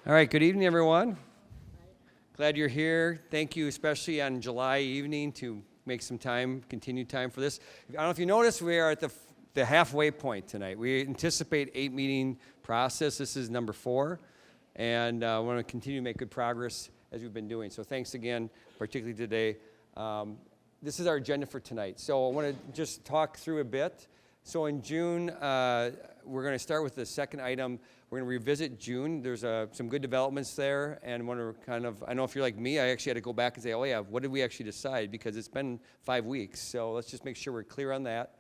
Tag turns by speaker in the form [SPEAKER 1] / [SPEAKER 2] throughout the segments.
[SPEAKER 1] All right, good evening, everyone. Glad you're here. Thank you, especially on July evening, to make some time, continued time for this. I don't know if you noticed, we are at the halfway point tonight. We anticipate 8-meeting process. This is number 4, and I want to continue to make good progress as we've been doing. So thanks again, particularly today. This is our agenda for tonight. So I want to just talk through a bit. So in June, we're going to start with the second item. We're going to revisit June. There's some good developments there, and want to I know if you're like me, I actually had to go back and say, oh yeah, what did we actually decide? Because it's been 5 weeks, so let's just make sure we're clear on that.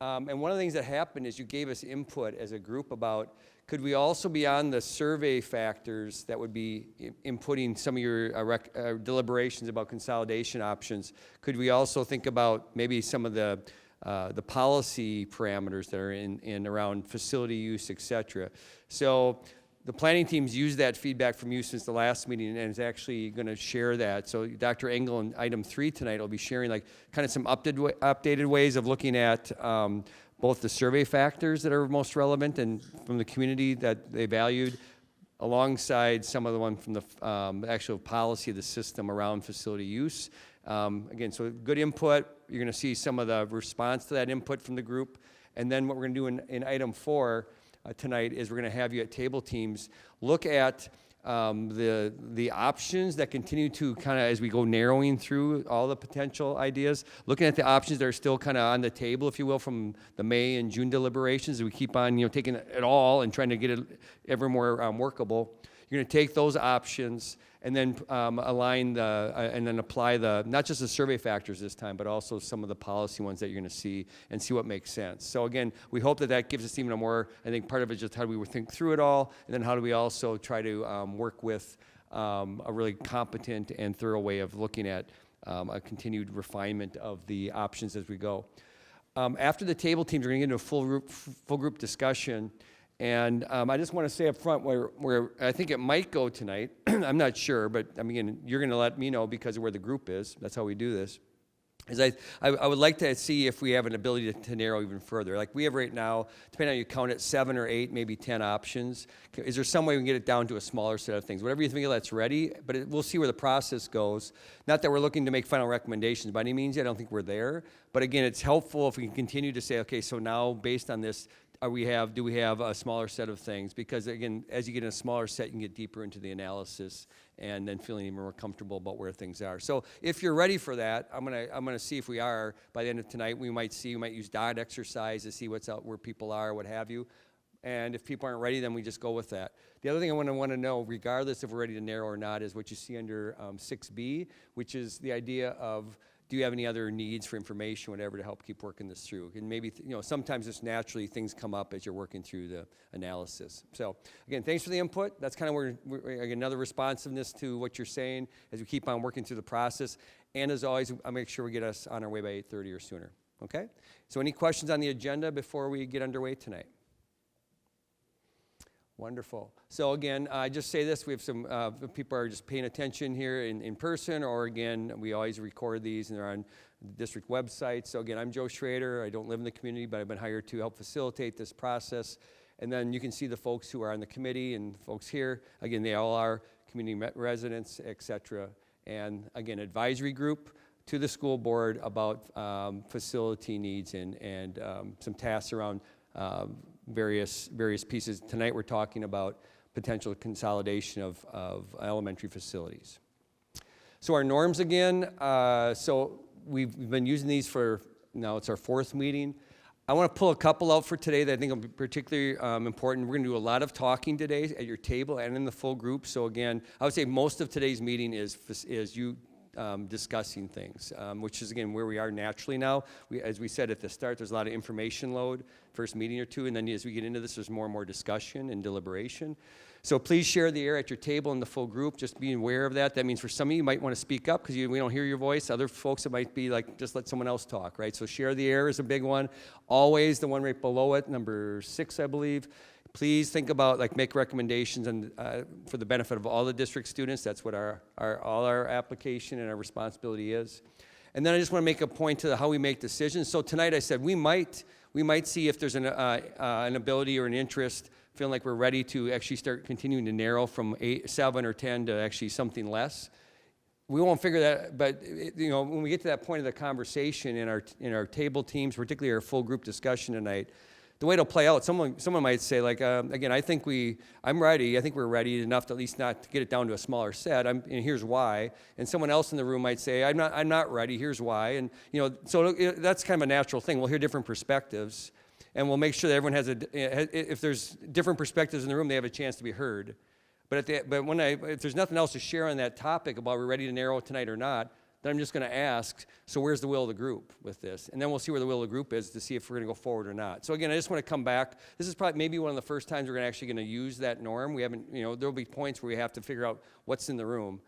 [SPEAKER 1] And one of the things that happened is you gave us input as a group about, could we also be on the survey factors that would be inputting some of your deliberations about consolidation options? Could we also think about maybe some of the policy parameters that are in around facility use, et cetera. So the planning team's used that feedback from you since the last meeting and is actually going to share that. So Dr. Engel in item 3 tonight will be sharing kind of some updated ways of looking at both the survey factors that are most relevant and from the community that they valued, alongside some of the one from the actual policy of the system around facility use. Again, so good input. You're going to see some of the response to that input from the group. And then what we're going to do in item 4 tonight is we're going to have you at table teams look at the options that continue to kind of, as we go narrowing through all the potential ideas, looking at the options that are still kind of on the table, if you will, from the May and June deliberations. We keep on, taking it all and trying to get it ever more workable. You're going to take those options and then align and then apply not just the survey factors this time, but also some of the policy ones that you're going to see and see what makes sense. So again, we hope that gives us even a more, I think part of it is just how do we think through it all, and then how do we also try to work with a really competent and thorough way of looking at a continued refinement of the options as we go. After the table teams, we're going to get into a full group discussion. And I just want to say up front where I think it might go tonight. I'm not sure, but again, you're going to let me know because of where the group is. That's how we do this. Is I would like to see if we have an ability to narrow even further. Like we have right now, depending on how you count it, 7 or 8, maybe 10 options. Is there some way we can get it down to a smaller set of things? Whatever you think that's ready, but we'll see where the process goes. Not that we're looking to make final recommendations by any means. I don't think we're there. But again, it's helpful if we can continue to say, okay, so now based on this, do we have a smaller set of things? Because again, as you get in a smaller set, you can get deeper into the analysis and then feeling even more comfortable about where things are. So if you're ready for that, I'm gonna see if we are by the end of tonight. We might use dot exercise to see what's out, where people are, what have you. And if people aren't ready, then we just go with that. The other thing I want to know, regardless if we're ready to narrow or not, is what you see under 6B, which is the idea of, do you have any other needs for information, whatever, to help keep working this through? And maybe, sometimes just naturally things come up as you're working through the analysis. So again, thanks for the input. That's kind of where another responsiveness to what you're saying as we keep on working through the process. And as always, I'll make sure we get us on our way by 8:30 or sooner. Okay? So any questions on the agenda before we get underway tonight? Wonderful. So again, I just say this, we have some people are just paying attention here in person, or again, we always record these and they're on the district website. So again, I'm Joe Schrader. I don't live in the community, but I've been hired to help facilitate this process. And then you can see the folks who are on the committee and folks here. Again, they all are community residents, et cetera. And again, advisory group to the school board about facility needs and some tasks around various pieces. Tonight we're talking about potential consolidation of elementary facilities. So our norms again, so we've been using these for, now it's our 4th meeting. I want to pull a couple out for today that I think will be particularly important. We're going to do a lot of talking today at your table and in the full group. So again, I would say most of today's meeting is you discussing things, which is, again, where we are naturally now. As we said at the start, there's a lot of information load, first meeting or two, and then as we get into this, there's more and more discussion and deliberation. So please share the air at your table in the full group. Just be aware of that. That means for some of you, you might want to speak up because we don't hear your voice. Other folks, it might be like, just let someone else talk, right? So share the air is a big one. Always the one right below it, number 6, I believe. Please think about, make recommendations and for the benefit of all the district students. That's what all our application and our responsibility is. And then I just want to make a point to how we make decisions. So tonight I said we might see if there's an ability or an interest feeling like we're ready to actually start continuing to narrow from 7 or 10 to actually something less. We won't figure that, but when we get to that point of the conversation in our table teams, particularly our full group discussion tonight, the way it'll play out, someone might say, like, again, I'm ready. I think we're ready enough to at least not to get it down to a smaller set. And here's why. And someone else in the room might say, I'm not ready. Here's why. And so that's kind of a natural thing. We'll hear different perspectives, and we'll make sure that everyone has if there's different perspectives in the room, they have a chance to be heard. But if there's nothing else to share on that topic about we're ready to narrow it tonight or not, then I'm just going to ask, so where's the will of the group with this? And then we'll see where the will of the group is to see if we're going to go forward or not. So again, I just want to come back. This is probably maybe one of the first times we're actually going to use that norm. We haven't, there'll be points where we have to figure out what's in the room.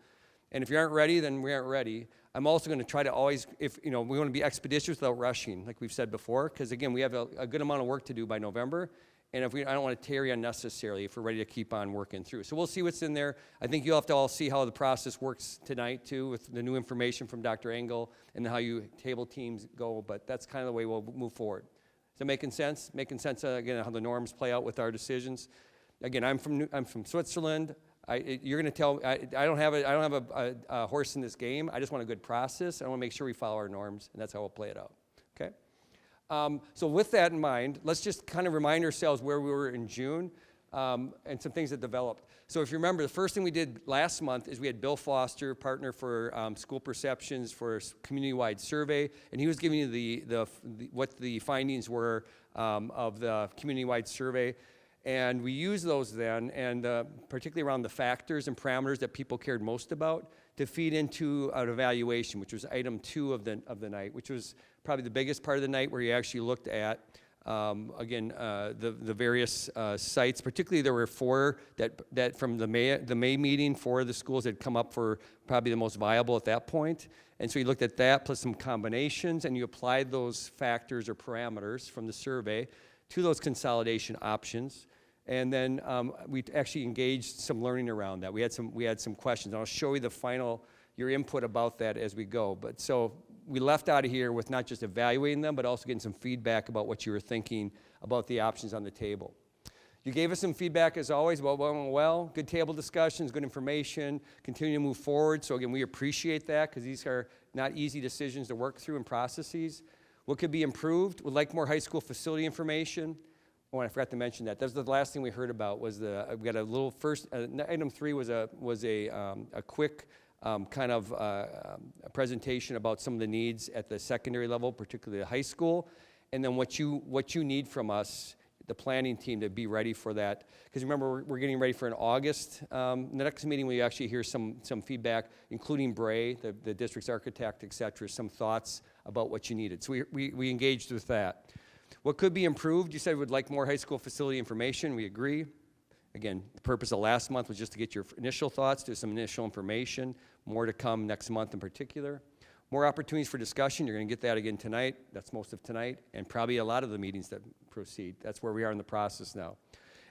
[SPEAKER 1] And if you aren't ready, then we aren't ready. I'm also going to try to always, we want to be expeditious without rushing, like we've said before, because again, we have a good amount of work to do by November. And I don't want to tarry unnecessarily if we're ready to keep on working through. So we'll see what's in there. I think you'll have to all see how the process works tonight, too, with the new information from Dr. Engel and how you table teams go. But that's kind of the way we'll move forward. Is that making sense? Making sense, again, how the norms play out with our decisions? Again, I'm from Switzerland. You're going to tell, I don't have a horse in this game. I just want a good process. I want to make sure we follow our norms, and that's how we'll play it out. Okay? So with that in mind, let's just kind of remind ourselves where we were in June and some things that developed. So if you remember, the first thing we did last month is we had Bill Foster, partner for school perceptions for a community-wide survey, and he was giving you what the findings were of the community-wide survey. And we used those then, and particularly around the factors and parameters that people cared most about, to feed into an evaluation, which was item 2 of the night, which was probably the biggest part of the night, where you actually looked at, the various sites. Particularly, there were 4 that from the May meeting, 4 of the schools had come up for probably the most viable at that point. And so you looked at that plus some combinations, and you applied those factors or parameters from the survey to those consolidation options. And then we actually engaged some learning around that. We had some questions. I'll show you your input about that as we go. But so we left out of here with not just evaluating them, but also getting some feedback about what you were thinking about the options on the table. You gave us some feedback, as always, about well, good table discussions, good information, continue to move forward. So again, we appreciate that, because these are not easy decisions to work through and processes. What could be improved? Would like more high school facility information. Oh, and I forgot to mention that. That was the last thing we heard about. We got a little first. Item 3 was a quick kind of a presentation about some of the needs at the secondary level, particularly the high school, and then what you need from us, the planning team, to be ready for that. Because remember, we're getting ready for an August. The next meeting, we actually hear some feedback, including Bray, the district's architect, et cetera, some thoughts about what you needed. So we engaged with that. What could be improved? You said we'd like more high school facility information. We agree. Again, the purpose of last month was just to get your initial thoughts, do some initial information. More to come next month in particular. More opportunities for discussion. You're going to get that again tonight. That's most of tonight, and probably a lot of the meetings that proceed. That's where we are in the process now.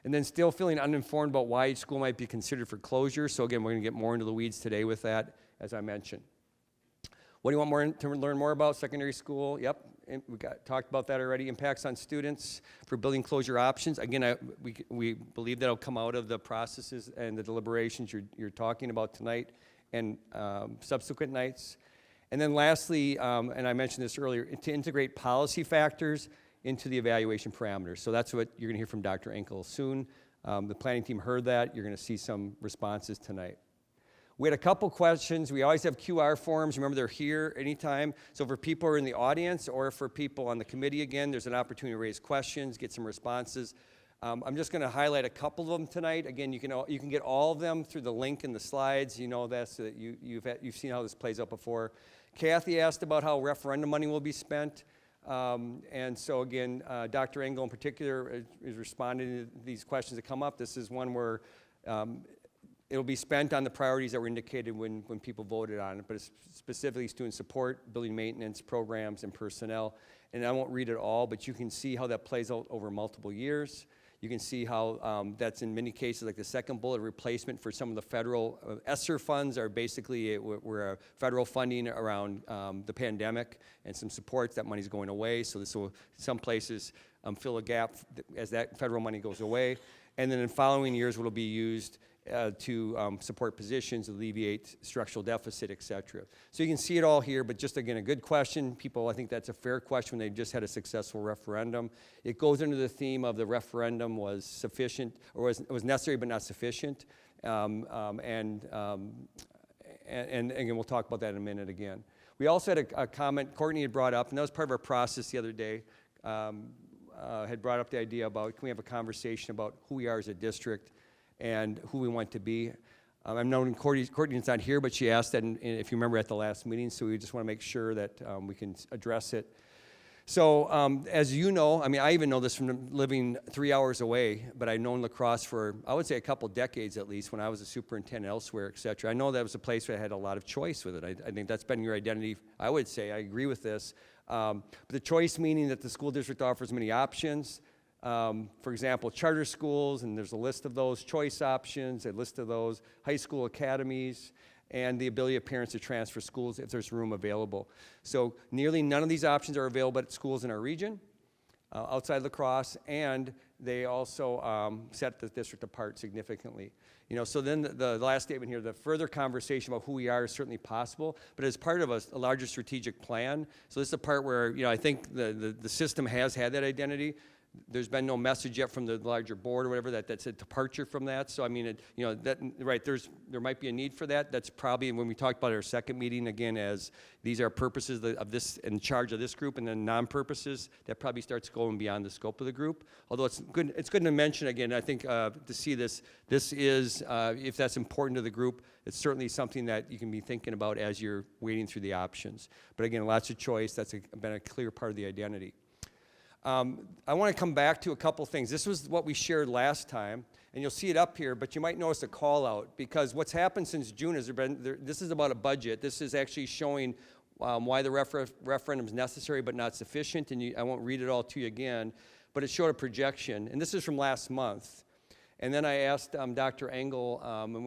[SPEAKER 1] And then still feeling uninformed about why each school might be considered for closure. So again, we're going to get more into the weeds today with that, as I mentioned. What do you want to learn more about? Secondary school. Yep. We talked about that already. Impacts on students for building closure options. Again, we believe that will come out of the processes and the deliberations you're talking about tonight and subsequent nights. And then lastly, and I mentioned this earlier, to integrate policy factors into the evaluation parameters. So that's what you're going to hear from Dr. Enkel soon. The planning team heard that. You're going to see some responses tonight. We had a couple questions. We always have QR forms. Remember, they're here anytime. So for people who are in the audience or for people on the committee, again, there's an opportunity to raise questions, get some responses. I'm just going to highlight a couple of them tonight. Again, you can get all of them through the link in the slides. You know that, so that you've seen how this plays out before. Kathy asked about how referendum money will be spent. And so again, Dr. Engel in particular is responding to these questions that come up. This is one where it'll be spent on the priorities that were indicated when people voted on it, but it's specifically student support, building maintenance, programs, and personnel. And I won't read it all, but you can see how that plays out over multiple years. You can see how that's in many cases, like the second bullet, replacement for some of the federal ESSER funds are basically we're federal funding around the pandemic and some supports. That money's going away, so this will, some places, fill a gap as that federal money goes away. and then in following years will be used to support positions, alleviate structural deficit, et cetera. So you can see it all here, but just again, a good question. People, I think that's a fair question when they've just had a successful referendum. It goes into the theme of the referendum was sufficient, or was necessary but not sufficient. And again, we'll talk about that in a minute again. We also had a comment Courtney had brought up, and that was part of our process the other day, had brought up the idea about, can we have a conversation about who we are as a district and who we want to be. I'm knowing Courtney's not here, but she asked that, if you remember, at the last meeting, so we just want to make sure that we can address it. So as you know, I mean, I even know this from living 3 hours away, but I've known La Crosse for, I would say, a couple decades at least, when I was a superintendent elsewhere, et cetera. I know that was a place where I had a lot of choice with it. I think that's been your identity. I would say, I agree with this. But the choice meaning that the school district offers many options. For example, charter schools, and there's a list of those, choice options, a list of those, high school academies, and the ability of parents to transfer schools if there's room available. So nearly none of these options are available at schools in our region, outside La Crosse, and they also set the district apart significantly. You know, so then the last statement here, the further conversation about who we are is certainly possible, but as part of a larger strategic plan. So this is the part where, you know, I think the system has had that identity. There's been no message yet from the larger board or whatever that's a departure from that. So I mean, you know, that right, there might be a need for that. That's probably when we talked about our second meeting again, as these are purposes of this, in charge of this group, and then non-purposes that probably starts going beyond the scope of the group. Although it's good to mention again. I think to see this is if that's important to the group, it's certainly something that you can be thinking about as you're wading through the options. But again, lots of choice. That's been a clear part of the identity. I want to come back to a couple things. This was what we shared last time, and you'll see it up here, but you might notice a call out, because what's happened since June is this is about a budget. This is actually showing why the referendum is necessary but not sufficient, and I won't read it all to you again, but it showed a projection, and this is from last month. And then I asked Dr. Engel,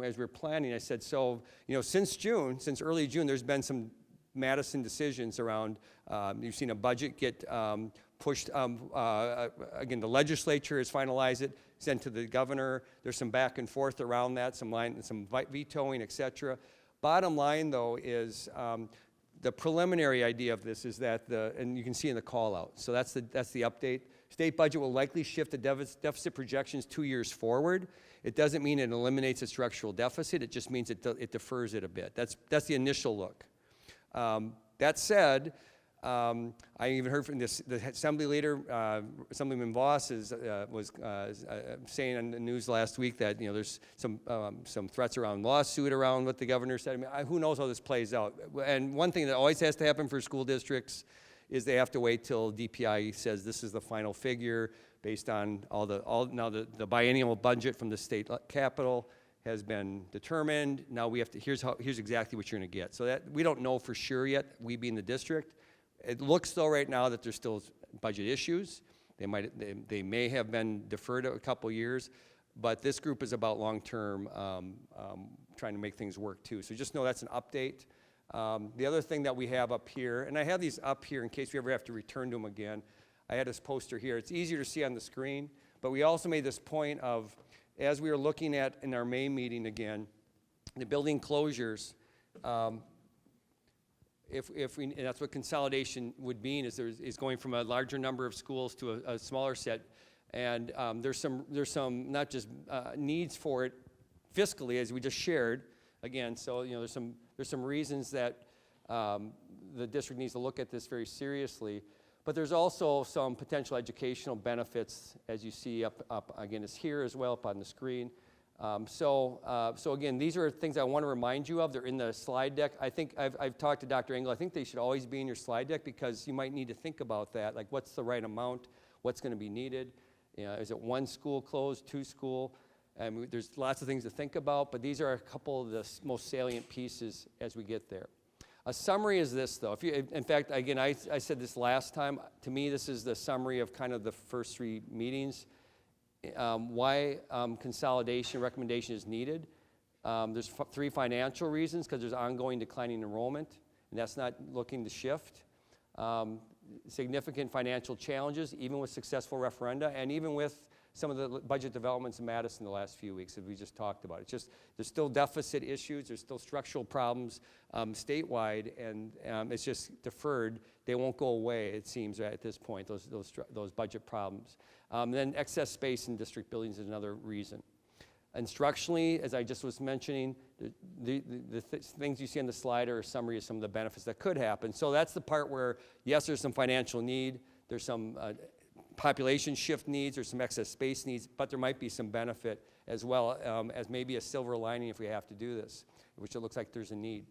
[SPEAKER 1] as we were planning, I said, so, you know, since early June, there's been some Madison decisions around, you've seen a budget get pushed, again, the legislature has finalized it, sent to the governor. There's some back and forth around that, some vetoing, et cetera. Bottom line, though, is the preliminary idea of this is that and you can see in the call out. So that's the update. State budget will likely shift the deficit projections 2 years forward. It doesn't mean it eliminates a structural deficit. It just means it defers it a bit. That's the initial look. That said, I even heard from the Assembly leader, Assemblyman Voss, was saying on the news last week that, you know, there's some threats around lawsuit around what the governor said. I mean, who knows how this plays out? And one thing that always has to happen for school districts is they have to wait till DPI says this is the final figure based on now the biennial budget from the state capital has been determined. Now we have to, here's exactly what you're going to get. So that we don't know for sure yet, we being the district. It looks though right now that there's still budget issues. They may have been deferred a couple years, but this group is about long-term trying to make things work too. So just know that's an update. The other thing that we have up here, and I have these up here in case we ever have to return to them again. I had this poster here. It's easier to see on the screen, but we also made this point of, as we were looking at in our May meeting again, the building closures, and that's what consolidation would mean, is going from a larger number of schools to a smaller set, and there's some not just needs for it fiscally, as we just shared again. So you know, there's some reasons that the district needs to look at this very seriously, but there's also some potential educational benefits, as you see up again, is here as well up on the screen. So again, these are things I want to remind you of. They're in the slide deck. I think I've talked to Dr. Engel. I think they should always be in your slide deck because you might need to think about that. Like, what's the right amount? What's going to be needed? You know, is it one school closed, two school? There's lots of things to think about, but these are a couple of the most salient pieces as we get there. A summary is this, though. In fact, again, I said this last time. To me, this is the summary of kind of the first three meetings. Why consolidation recommendation is needed. There's three financial reasons, because there's ongoing declining enrollment, and that's not looking to shift. Significant financial challenges, even with successful referenda, and even with some of the budget developments in Madison the last few weeks that we just talked about. It's just, there's still deficit issues, there's still structural problems statewide, and it's just deferred. They won't go away, it seems, at this point, those budget problems. Then excess space in district buildings is another reason. Instructionally, as I just was mentioning, the things you see on the slide are a summary of some of the benefits that could happen. So that's the part where, yes, there's some financial need, there's some population shift needs, there's some excess space needs, but there might be some benefit as well as maybe a silver lining if we have to do this, which it looks like there's a need.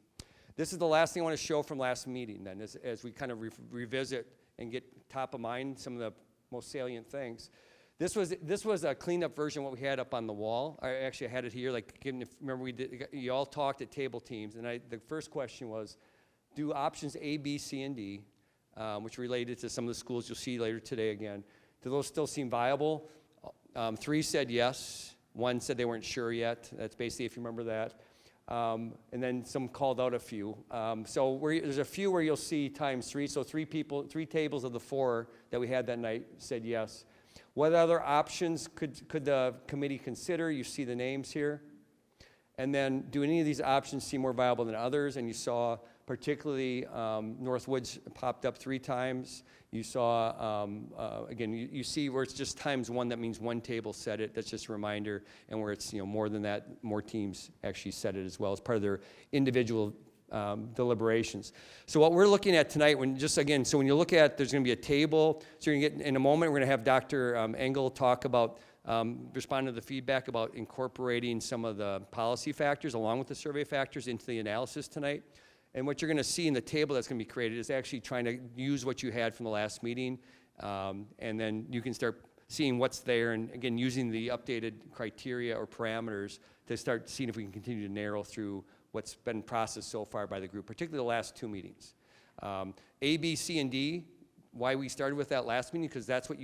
[SPEAKER 1] This is the last thing I want to show from last meeting then, as we kind of revisit and get top of mind some of the most salient things. This was a cleaned up version of what we had up on the wall. I had it here, like, remember you all talked at table teams, and the first question was, do options A, B, C, and D, which related to some of the schools you'll see later today again, do those still seem viable? 3 said yes, 1 said they weren't sure yet. That's basically, if you remember that. And then some called out a few. So there's a few where you'll see times 3. So 3 tables of the 4 that we had that night said yes. What other options could the committee consider? You see the names here. And then, do any of these options seem more viable than others? And you saw particularly Northwoods popped up 3 times. You saw, again, you see where it's just times 1, that means 1 table said it. That's just a reminder. And where it's more than that, more teams actually said it as well as part of their individual deliberations. So what we're looking at tonight, so when you look at, there's going to be a table. So you're going to get, in a moment, we're going to have Dr. Engel talk about, respond to the feedback about incorporating some of the policy factors along with the survey factors into the analysis tonight. And what you're going to see in the table that's going to be created is actually trying to use what you had from the last meeting, and then you can start seeing what's there, and again, using the updated criteria or parameters to start seeing if we can continue to narrow through what's been processed so far by the group, particularly the last 2 meetings. A, B, C, and D, why we started with that last meeting, because that's what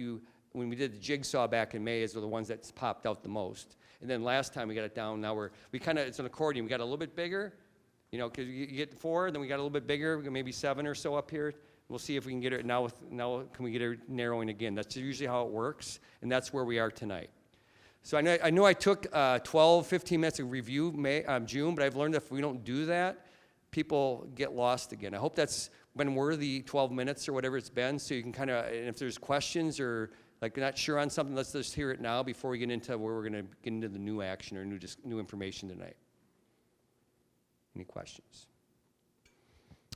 [SPEAKER 1] when we did the jigsaw back in May, is the ones that popped out the most. And then last time we got it down, now it's an accordion. We got a little bit bigger, because you get 4, then we got a little bit bigger, maybe 7 or so up here. We'll see if we can get it, now can we get it narrowing again? That's usually how it works, and that's where we are tonight. So I know I took 12, 15 minutes to review June, but I've learned that if we don't do that, people get lost again. I hope that's been worthy 12 minutes or whatever it's been, so you can kind of, and if there's questions or like not sure on something, let's just hear it now before we get into where we're going to get into the new action or new information tonight. Any questions?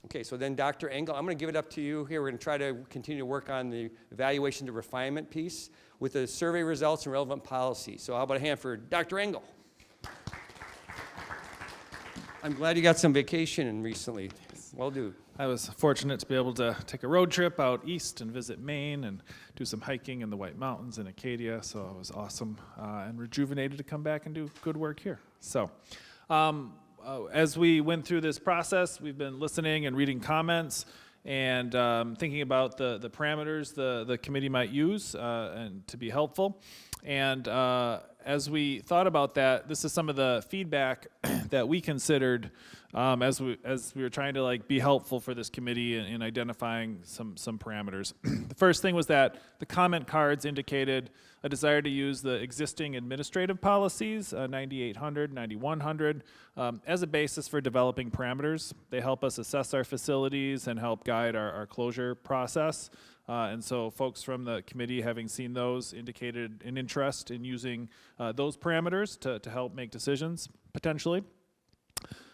[SPEAKER 1] Okay, so then Dr. Engel, I'm going to give it up to you here. We're going to try to continue to work on the evaluation to refinement piece with the survey results and relevant policy. So how about a hand for Dr. Engel? I'm glad you got some vacation recently. Well done.
[SPEAKER 2] I was fortunate to be able to take a road trip out east and visit Maine and do some hiking in the White Mountains in Acadia, so it was awesome and rejuvenated to come back and do good work here. So as we went through this process, we've been listening and reading comments and thinking about the parameters the committee might use and to be helpful. And as we thought about that, this is some of the feedback that we considered as we were trying to be helpful for this committee in identifying some parameters. The first thing was that the comment cards indicated a desire to use the existing administrative policies, 9800, 9100, as a basis for developing parameters. They help us assess our facilities and help guide our closure process. And so folks from the committee, having seen those, indicated an interest in using those parameters to help make decisions, potentially.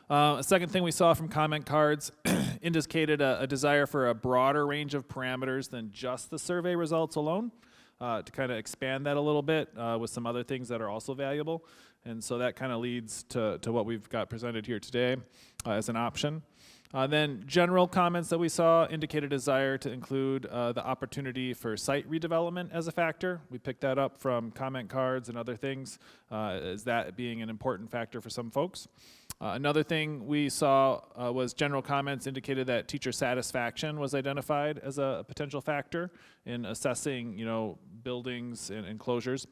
[SPEAKER 2] A second thing we saw from comment cards indicated a desire for a broader range of parameters than just the survey results alone, to kind of expand that a little bit with some other things that are also valuable. And so that kind of leads to what we've got presented here today as an option. Then general comments that we saw indicate a desire to include the opportunity for site redevelopment as a factor. We picked that up from comment cards and other things, as that being an important factor for some folks. Another thing we saw was general comments indicated that teacher satisfaction was identified as a potential factor in assessing, buildings and closures.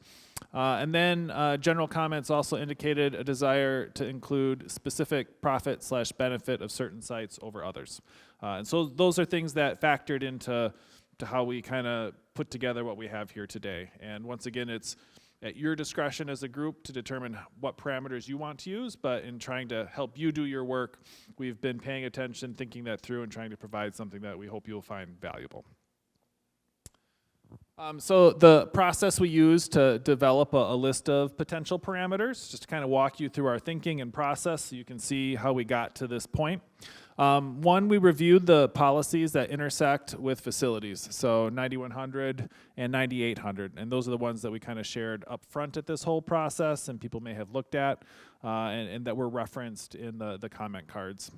[SPEAKER 2] And then general comments also indicated a desire to include specific profit/benefit of certain sites over others. And so those are things that factored into how we kind of put together what we have here today. And once again, it's at your discretion as a group to determine what parameters you want to use, but in trying to help you do your work, we've been paying attention, thinking that through, and trying to provide something that we hope you'll find valuable. So the process we use to develop a list of potential parameters, just to kind of walk you through our thinking and process so you can see how we got to this point. One, we reviewed the policies that intersect with facilities, so 9100 and 9800, and those are the ones that we kind of shared up front at this whole process and people may have looked at and that were referenced in the comment cards.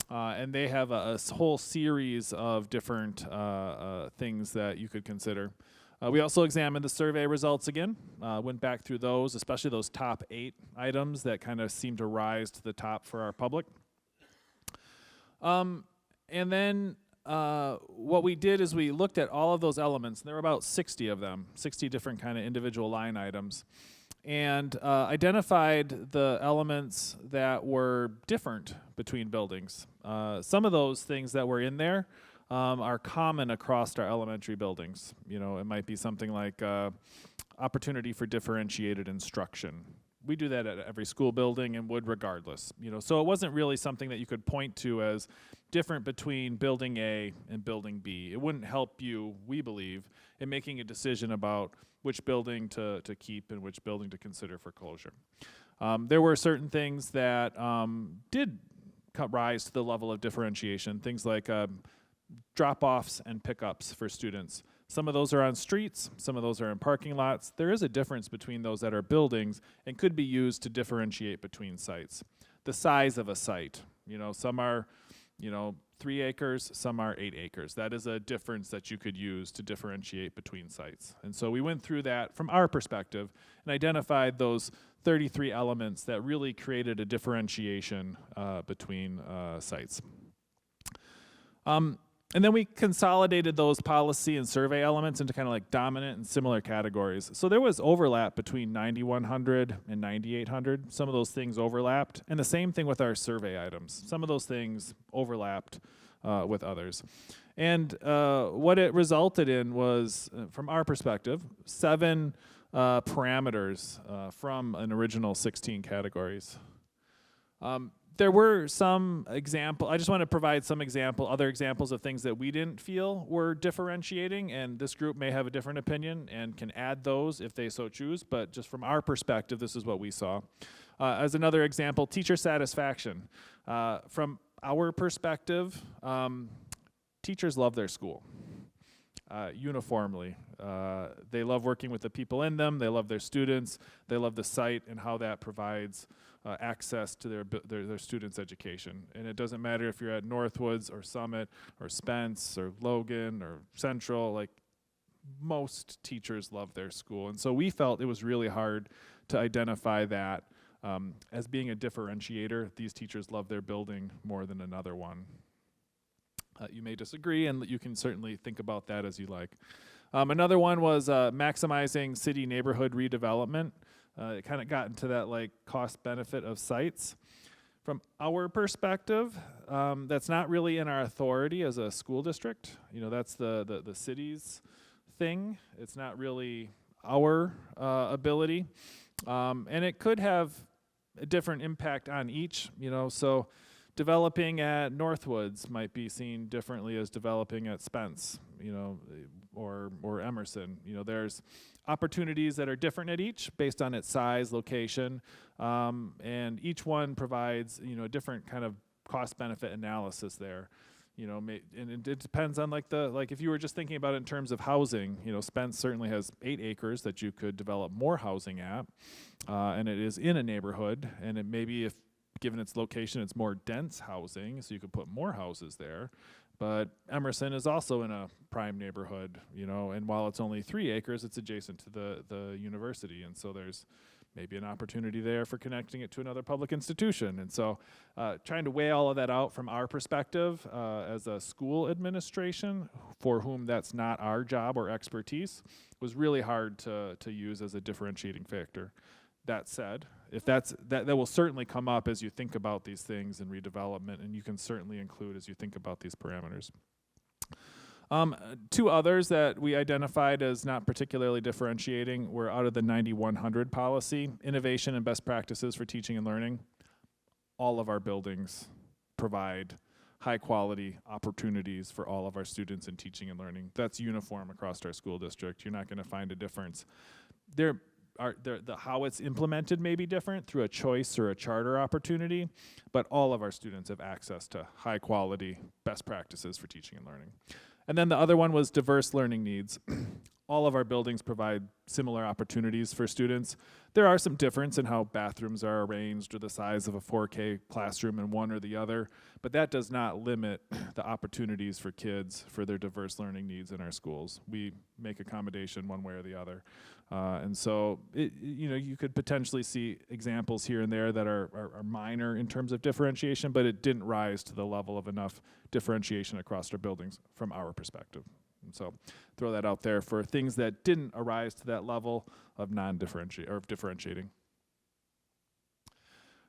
[SPEAKER 2] And they have a whole series of different things that you could consider. We also examined the survey results again, went back through those, especially those top 8 items that kind of seem to rise to the top for our public. And then what we did is we looked at all of those elements, and there were about 60 of them, 60 different kind of individual line items, and identified the elements that were different between buildings. Some of those things that were in there are common across our elementary buildings. You know, it might be something like opportunity for differentiated instruction. We do that at every school building and would regardless. You know, so it wasn't really something that you could point to as different between building A and building B. It wouldn't help you, we believe, in making a decision about which building to keep and which building to consider for closure. There were certain things that did rise to the level of differentiation, things like drop-offs and pickups for students. Some of those are on streets, some of those are in parking lots. There is a difference between those that are buildings and could be used to differentiate between sites. The size of a site, you know, some are, 3 acres, some are 8 acres. That is a difference that you could use to differentiate between sites. And so we went through that from our perspective and identified those 33 elements that really created a differentiation between sites. And then we consolidated those policy and survey elements into kind of like dominant and similar categories. So there was overlap between 9100 and 9800. Some of those things overlapped. And the same thing with our survey items. Some of those things overlapped with others. And what it resulted in was, from our perspective, 7 parameters from an original 16 categories. There were some I just want to provide some other examples of things that we didn't feel were differentiating, and this group may have a different opinion and can add those if they so choose, but just from our perspective, this is what we saw. As another example, teacher satisfaction. From our perspective, teachers love their school. Uniformly. They love working with the people in them, they love their students, they love the site and how that provides access to their students' education. And it doesn't matter if you're at Northwoods or Summit or Spence or Logan or Central, like most teachers love their school. And so we felt it was really hard to identify that as being a differentiator. These teachers love their building more than another one. You may disagree, and you can certainly think about that as you like. Another one was maximizing city neighborhood redevelopment. It kind of got into that like cost benefit of sites. From our perspective, that's not really in our authority as a school district. You know, that's the city's thing. It's not really our ability. And it could have a different impact on each, so developing at Northwoods might be seen differently as developing at Spence, or Emerson. There's opportunities that are different at each based on its size, location, and each one provides, a different kind of cost-benefit analysis there. And it depends on if you were just thinking about it in terms of housing, Spence certainly has 8 acres that you could develop more housing at, and it is in a neighborhood, and it maybe if given its location, it's more dense housing, so you could put more houses there. But Emerson is also in a prime neighborhood, and while it's only 3 acres, it's adjacent to the university, and so there's maybe an opportunity there for connecting it to another public institution. And so trying to weigh all of that out from our perspective as a school administration, for whom that's not our job or expertise, was really hard to use as a differentiating factor. That said, if that will certainly come up as you think about these things in redevelopment, and you can certainly include as you think about these parameters. Two others that we identified as not particularly differentiating were out of the 9100 policy, innovation and best practices for teaching and learning. All of our buildings provide high quality opportunities for all of our students in teaching and learning. That's uniform across our school district. You're not going to find a difference. How it's implemented may be different through a choice or a charter opportunity, but all of our students have access to high quality best practices for teaching and learning. And then the other one was diverse learning needs. All of our buildings provide similar opportunities for students. There are some difference in how bathrooms are arranged or the size of a 4K classroom in one or the other, but that does not limit the opportunities for kids for their diverse learning needs in our schools. We make accommodation one way or the other. And so, you could potentially see examples here and there that are minor in terms of differentiation, but it didn't rise to the level of enough differentiation across our buildings from our perspective. And so throw that out there for things that didn't arise to that level of differentiating.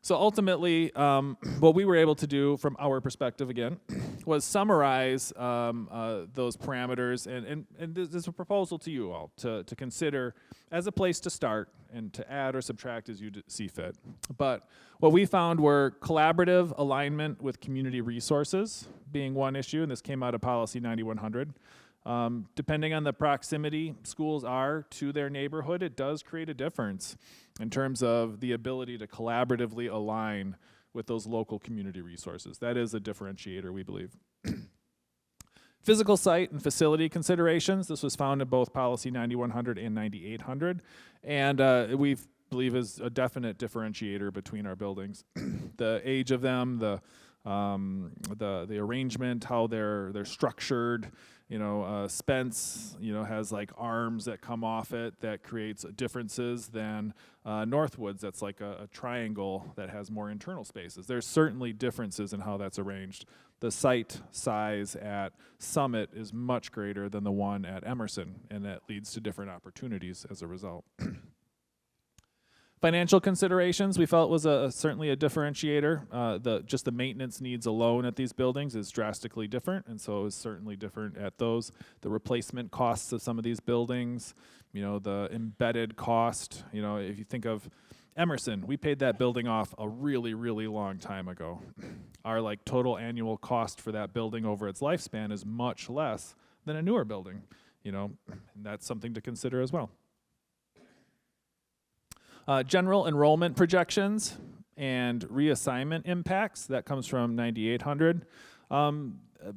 [SPEAKER 2] So ultimately, what we were able to do from our perspective again was summarize those parameters, and this is a proposal to you all to consider as a place to start and to add or subtract as you see fit. But what we found were collaborative alignment with community resources being one issue, and this came out of Policy 9100. Depending on the proximity schools are to their neighborhood, it does create a difference in terms of the ability to collaboratively align with those local community resources. That is a differentiator, we believe. Physical site and facility considerations. This was found in both Policy 9100 and 9800, and we believe is a definite differentiator between our buildings. The age of them, the arrangement, how they're structured. Spence, has like arms that come off it that creates differences than Northwoods. That's like a triangle that has more internal spaces. There's certainly differences in how that's arranged. The site size at Summit is much greater than the one at Emerson, and that leads to different opportunities as a result. Financial considerations, we felt was certainly a differentiator. Just the maintenance needs alone at these buildings is drastically different, and so it was certainly different at those. The replacement costs of some of these buildings, the embedded cost. If you think of Emerson, we paid that building off a really, really long time ago. Our total annual cost for that building over its lifespan is much less than a newer building. And that's something to consider as well. General enrollment projections and reassignment impacts, that comes from 9800.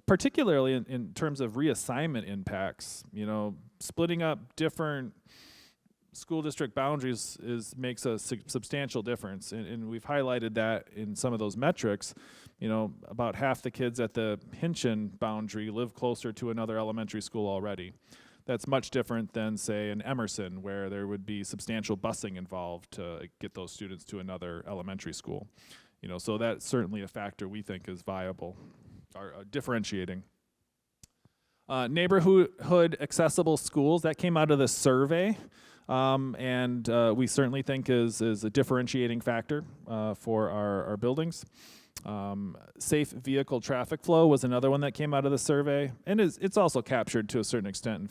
[SPEAKER 2] Particularly in terms of reassignment impacts, splitting up different school district boundaries makes a substantial difference, and we've highlighted that in some of those metrics. About half the kids at the Hinchin boundary live closer to another elementary school already. That's much different than, say, in Emerson, where there would be substantial busing involved to get those students to another elementary school. So that's certainly a factor we think is viable or differentiating. Neighborhood accessible schools, that came out of the survey, and we certainly think is a differentiating factor for our buildings. Safe vehicle traffic flow was another one that came out of the survey, and it's also captured to a certain extent in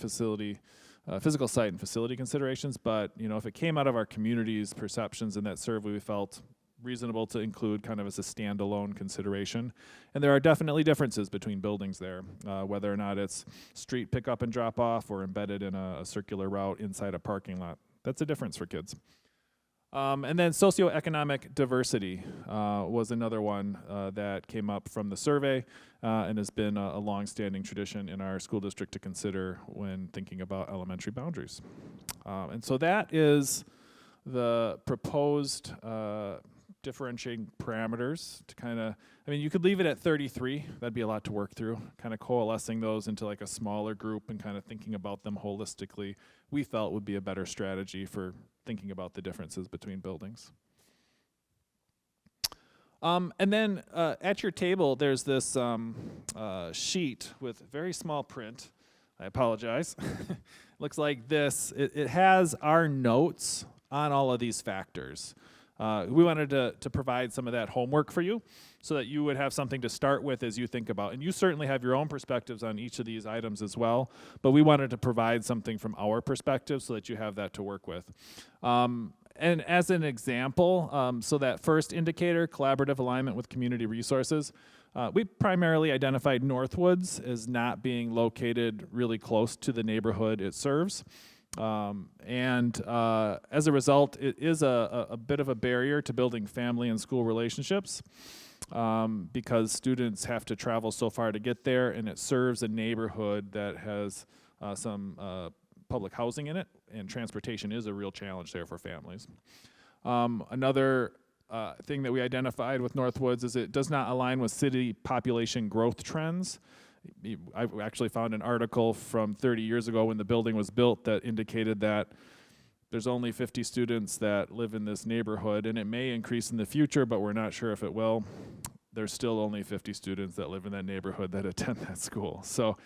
[SPEAKER 2] physical site and facility considerations. But if it came out of our community's perceptions in that survey, we felt reasonable to include kind of as a standalone consideration. And there are definitely differences between buildings there, whether or not it's street pickup and drop off or embedded in a circular route inside a parking lot. That's a difference for kids. And then socioeconomic diversity was another one that came up from the survey and has been a long-standing tradition in our school district to consider when thinking about elementary boundaries. And so that is the proposed differentiating parameters to kind of, you could leave it at 33. That'd be a lot to work through. Kind of coalescing those into a smaller group and kind of thinking about them holistically, we felt would be a better strategy for thinking about the differences between buildings. And then at your table, there's this sheet with very small print. I apologize. Looks like this. It has our notes on all of these factors. We wanted to provide some of that homework for you so that you would have something to start with as you think about. And you certainly have your own perspectives on each of these items as well, but we wanted to provide something from our perspective so that you have that to work with. And as an example, so that first indicator, collaborative alignment with community resources, we primarily identified Northwoods as not being located really close to the neighborhood it serves. As a result, it is a bit of a barrier to building family and school relationships because students have to travel so far to get there, and it serves a neighborhood that has some public housing in it, and transportation is a real challenge there for families. Another thing that we identified with Northwoods is it does not align with city population growth trends. I actually found an article from 30 years ago when the building was built that indicated that there's only 50 students that live in this neighborhood, and it may increase in the future, but we're not sure if it will. There's still only 50 students that live in that neighborhood that attend that school. So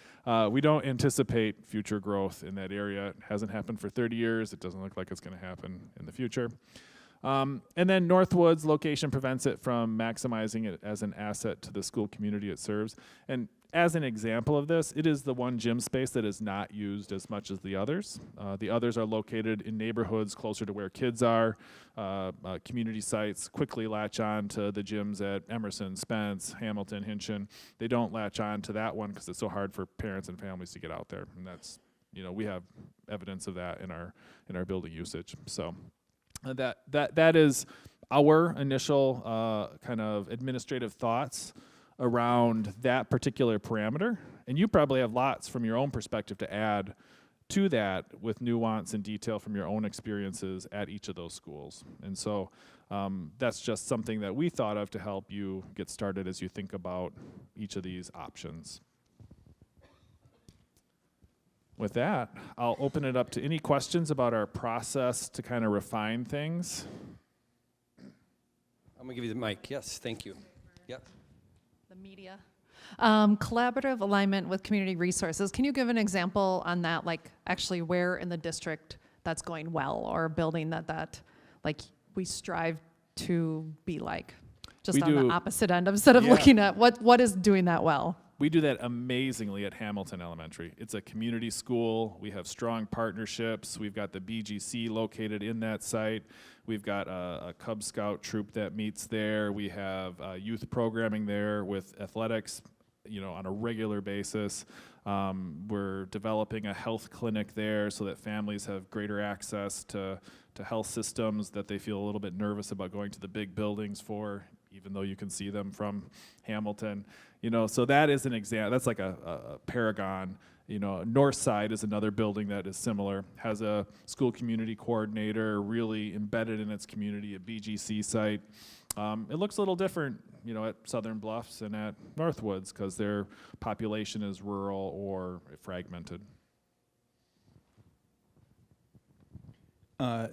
[SPEAKER 2] we don't anticipate future growth in that area. It hasn't happened for 30 years. It doesn't look like it's going to happen in the future. And then Northwoods location prevents it from maximizing it as an asset to the school community it serves. And as an example of this, it is the one gym space that is not used as much as the others. The others are located in neighborhoods closer to where kids are. Community sites quickly latch on to the gyms at Emerson, Spence, Hamilton, Hinchin. They don't latch on to that one because it's so hard for parents and families to get out there. And that's, we have evidence of that in our building usage. So that is our initial kind of administrative thoughts around that particular parameter. And you probably have lots from your own perspective to add to that with nuance and detail from your own experiences at each of those schools. And so that's just something that we thought of to help you get started as you think about each of these options. With that, I'll open it up to any questions about our process to kind of refine things.
[SPEAKER 1] I'm going to give you the mic. Yes, thank you. Yep.
[SPEAKER 3] The media. Collaborative alignment with community resources. Can you give an example on that, like actually where in the district that's going well, or a building that like we strive to be like? Just on the opposite end, instead of looking at what is doing that well.
[SPEAKER 2] We do that amazingly at Hamilton Elementary. It's a community school. We have strong partnerships. We've got the BGC located in that site. We've got a Cub Scout troop that meets there. We have youth programming there with athletics, on a regular basis. We're developing a health clinic there so that families have greater access to health systems that they feel a little bit nervous about going to the big buildings for, even though you can see them from Hamilton. So that is an example. That's like a paragon. North Side is another building that is similar, has a school community coordinator really embedded in its community, a BGC site. It looks a little different, at Southern Bluffs and at Northwoods because their population is rural or fragmented.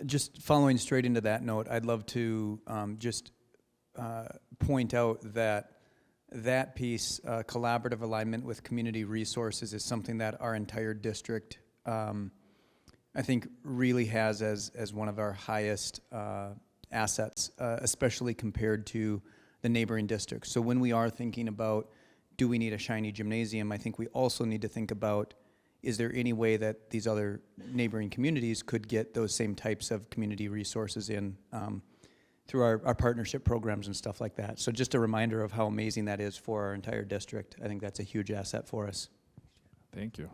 [SPEAKER 4] Just following straight into that note, I'd love to just point out that piece, collaborative alignment with community resources, is something that our entire district, I think, really has as one of our highest assets, especially compared to the neighboring districts. So when we are thinking about, do we need a shiny gymnasium, I think we also need to think about, is there any way that these other neighboring communities could get those same types of community resources in through our partnership programs and stuff like that. So just a reminder of how amazing that is for our entire district. I think that's a huge asset for us.
[SPEAKER 2] Thank you.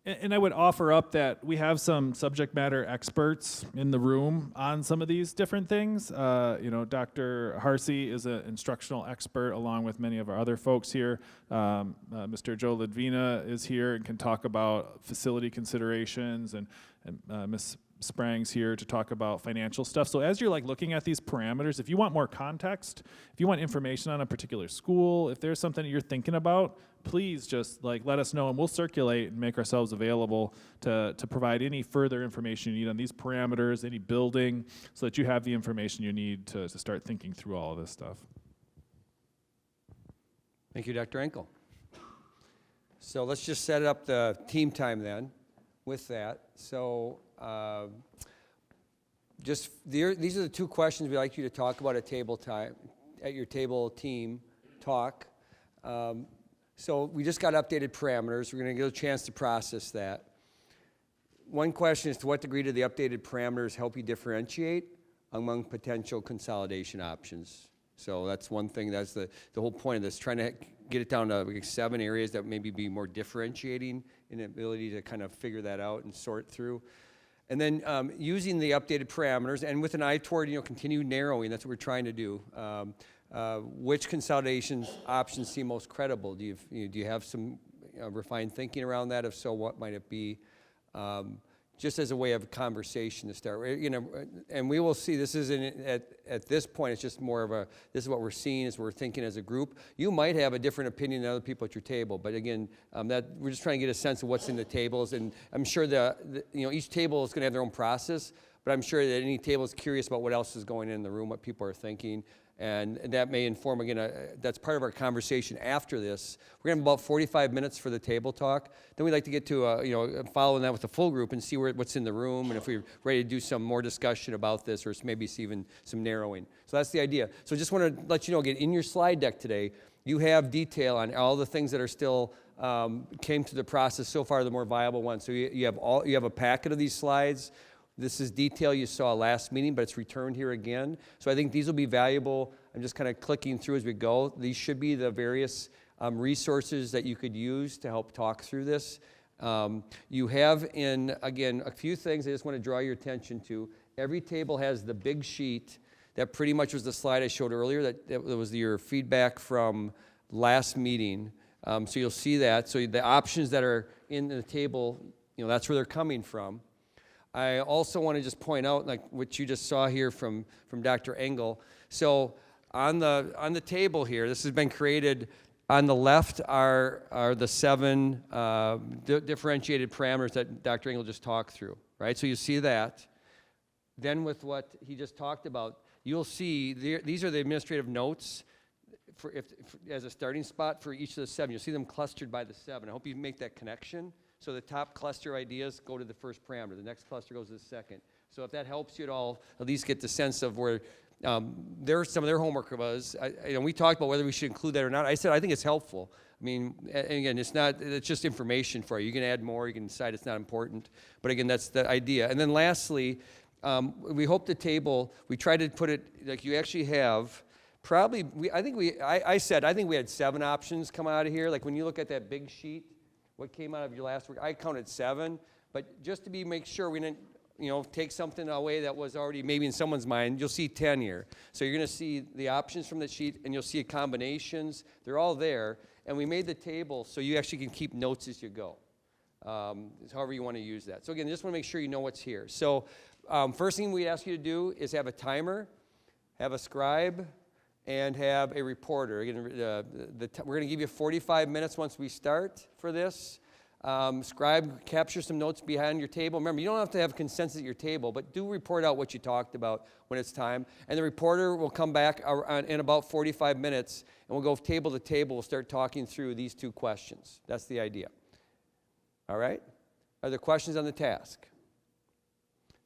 [SPEAKER 2] And I would offer up that we have some subject matter experts in the room on some of these different things. Dr. Harsey is an instructional expert along with many of our other folks here. Mr. Joe Ledvina is here and can talk about facility considerations, and Ms. Sprang's here to talk about financial stuff. So as you're looking at these parameters, if you want more context, if you want information on a particular school, if there's something that you're thinking about, please just let us know, and we'll circulate and make ourselves available to provide any further information you need on these parameters, any building, so that you have the information you need to start thinking through all of this stuff.
[SPEAKER 1] Thank you, Dr. Enkel. So let's just set up the team time then with that. So these are the two questions we'd like you to talk about at table time, at your table team talk. So we just got updated parameters. We're going to get a chance to process that. One question is, to what degree do the updated parameters help you differentiate among potential consolidation options? So that's one thing. That's the whole point of this, trying to get it down to like 7 areas that maybe be more differentiating in the ability to kind of figure that out and sort through. And then using the updated parameters and with an eye toward, continued narrowing. That's what we're trying to do. Which consolidation options seem most credible? Do you have some refined thinking around that? If so, what might it be? Just as a way of conversation to start, and we will see. This isn't at this point. It's just more of a. This is what we're seeing as we're thinking as a group. You might have a different opinion than other people at your table, but again, that we're just trying to get a sense of what's in the tables. And I'm sure each table is going to have their own process, but I'm sure that any table is curious about what else is going on in the room, what people are thinking. And that may inform, again, that's part of our conversation after this. We're going to have about 45 minutes for the table talk. Then we'd like to get to, following that with the full group and see what's in the room and if we're ready to do some more discussion about this or maybe even some narrowing. So that's the idea. So just want to let you know, again, in your slide deck today, you have detail on all the things that are still came to the process so far, the more viable ones. So you have a packet of these slides. This is detail you saw last meeting, but it's returned here again. So I think these will be valuable. I'm just kind of clicking through as we go. These should be the various resources that you could use to help talk through this. You have again, a few things I just want to draw your attention to. Every table has the big sheet. That pretty much was the slide I showed earlier. That was your feedback from last meeting. So you'll see that. So the options that are in the table, that's where they're coming from. I also want to just point out, like what you just saw here from Dr. Engel. So on the table here, this has been created. On the left are the 7 differentiated parameters that Dr. Engel just talked through, right? So you see that. Then with what he just talked about, you'll see these are the administrative notes as a starting spot for each of the 7. You'll see them clustered by the 7. I hope you make that connection. So the top cluster ideas go to the first parameter. The next cluster goes to the second. So if that helps you at all, at least get the sense of where some of their homework was. We talked about whether we should include that or not. I said I think it's helpful. I mean, and again, it's just information for you. You can add more. You can decide it's not important. But again, that's the idea. And then lastly, we hope the table, we try to put it like you actually have. Probably, I think we had 7 options come out of here. Like when you look at that big sheet, what came out of your last work, I counted 7, but just to make sure we didn't, take something away that was already maybe in someone's mind, you'll see 10 here. So you're going to see the options from the sheet, and you'll see combinations. They're all there, and we made the table so you actually can keep notes as you go, however you want to use that. So again, just want to make sure you know what's here. So first thing we ask you to do is have a timer, have a scribe, and have a reporter. Again, we're going to give you 45 minutes once we start for this. Scribe, capture some notes behind your table. Remember, you don't have to have consensus at your table, but do report out what you talked about when it's time. And the reporter will come back in about 45 minutes, and we'll go table to table. We'll start talking through these 2 questions. That's the idea. All right? Are there questions on the task?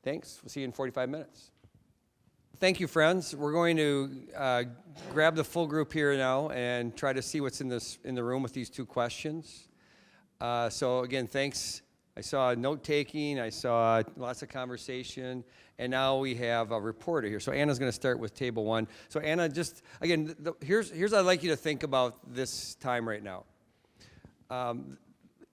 [SPEAKER 1] Thanks. We'll see you in 45 minutes. Thank you, friends. We're going to grab the full group here now and try to see what's in the room with these 2 questions. So again, thanks. I saw note-taking. I saw lots of conversation. And now we have a reporter here. So Anna's going to start with table 1. So Anna, just, again, here's what I'd like you to think about this time right now.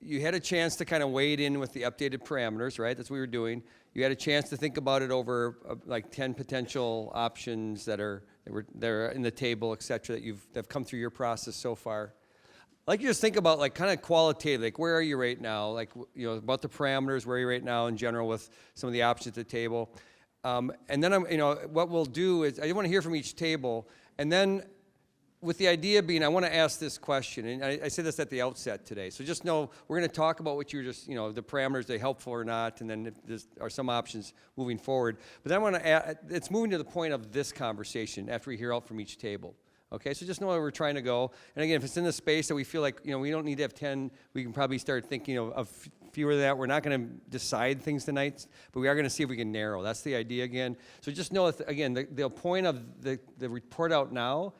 [SPEAKER 1] You had a chance to kind of wade in with the updated parameters, right? That's what we were doing. You had a chance to think about it over like 10 potential options that are in the table, et cetera, that have come through your process so far. I'd like you to just think about like kind of qualitatively, like where are you right now? Like, about the parameters, where are you right now in general with some of the options at the table. And then what we'll do is I want to hear from each table, and then with the idea being, I want to ask this question, and I said this at the outset today, so just know we're going to talk about what you're just, the parameters, are they helpful or not, and then if there are some options moving forward. But then I want to add, it's moving to the point of this conversation after we hear out from each table. Okay, so just know where we're trying to go. And again, if it's in the space that we feel like, we don't need to have 10, we can probably start thinking of fewer than that. We're not going to decide things tonight, but we are going to see if we can narrow. That's the idea again. So just know, that, again, the point of the report out now,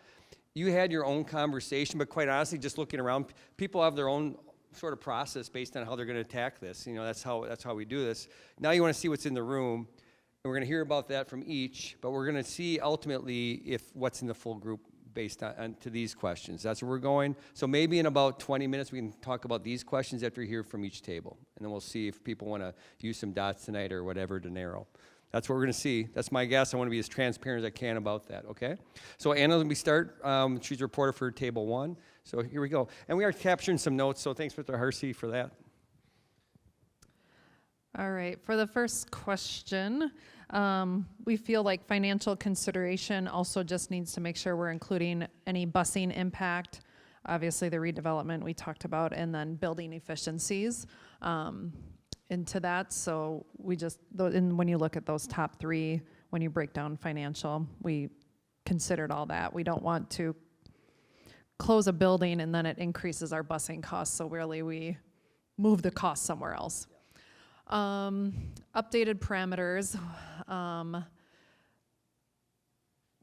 [SPEAKER 1] you had your own conversation, but quite honestly, just looking around, people have their own sort of process based on how they're going to attack this. You know, that's how we do this. Now you want to see what's in the room, and we're going to hear about that from each, but we're going to see ultimately if what's in the full group based on to these questions. That's where we're going. So maybe in about 20 minutes, we can talk about these questions after we hear from each table. And then we'll see if people want to use some dots tonight or whatever to narrow. That's what we're going to see. That's my guess. I want to be as transparent as I can about that, okay? So Anna, let me start. She's a reporter for Table 1. So here we go. And we are capturing some notes, so thanks, Mr. Hersey, for that.
[SPEAKER 3] All right, for the first question, we feel like financial consideration also just needs to make sure we're including any busing impact, obviously the redevelopment we talked about, and then building efficiencies into that. So we just, and when you look at those top 3, when you break down financial, we considered all that. We don't want to close a building and then it increases our busing costs, so really we move the cost somewhere else. Updated parameters.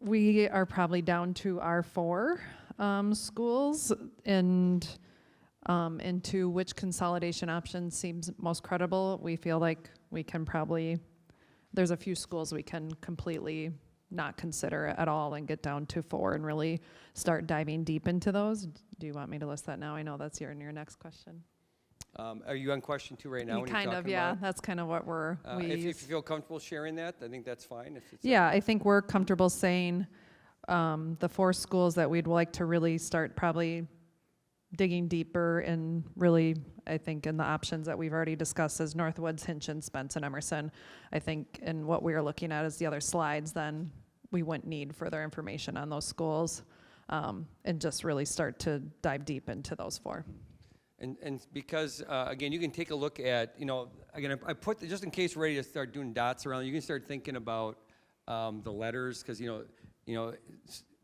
[SPEAKER 3] We are probably down to our 4 schools, and into which consolidation option seems most credible. We feel like we can probably, there's a few schools we can completely not consider at all and get down to 4 and really start diving deep into those. Do you want me to list that now? I know that's your next question.
[SPEAKER 1] Are you on question 2 right now? When
[SPEAKER 3] Kind
[SPEAKER 1] you're
[SPEAKER 3] of,
[SPEAKER 1] talking
[SPEAKER 3] yeah.
[SPEAKER 1] about it?
[SPEAKER 3] That's kind of what we're.
[SPEAKER 1] If you feel comfortable sharing that, I think that's fine. If it's
[SPEAKER 3] Yeah, I think we're comfortable saying the 4 schools that we'd like to really start probably digging deeper and really, I think, in the options that we've already discussed as Northwoods, Hinchin, Spence, and Emerson. I think in what we are looking at as the other slides, then we wouldn't need further information on those schools and just really start to dive deep into those 4.
[SPEAKER 1] And because, again, you can take a look at, you know, again, I put, just in case we're ready to start doing dots around, you can start thinking about the letters, because, you know,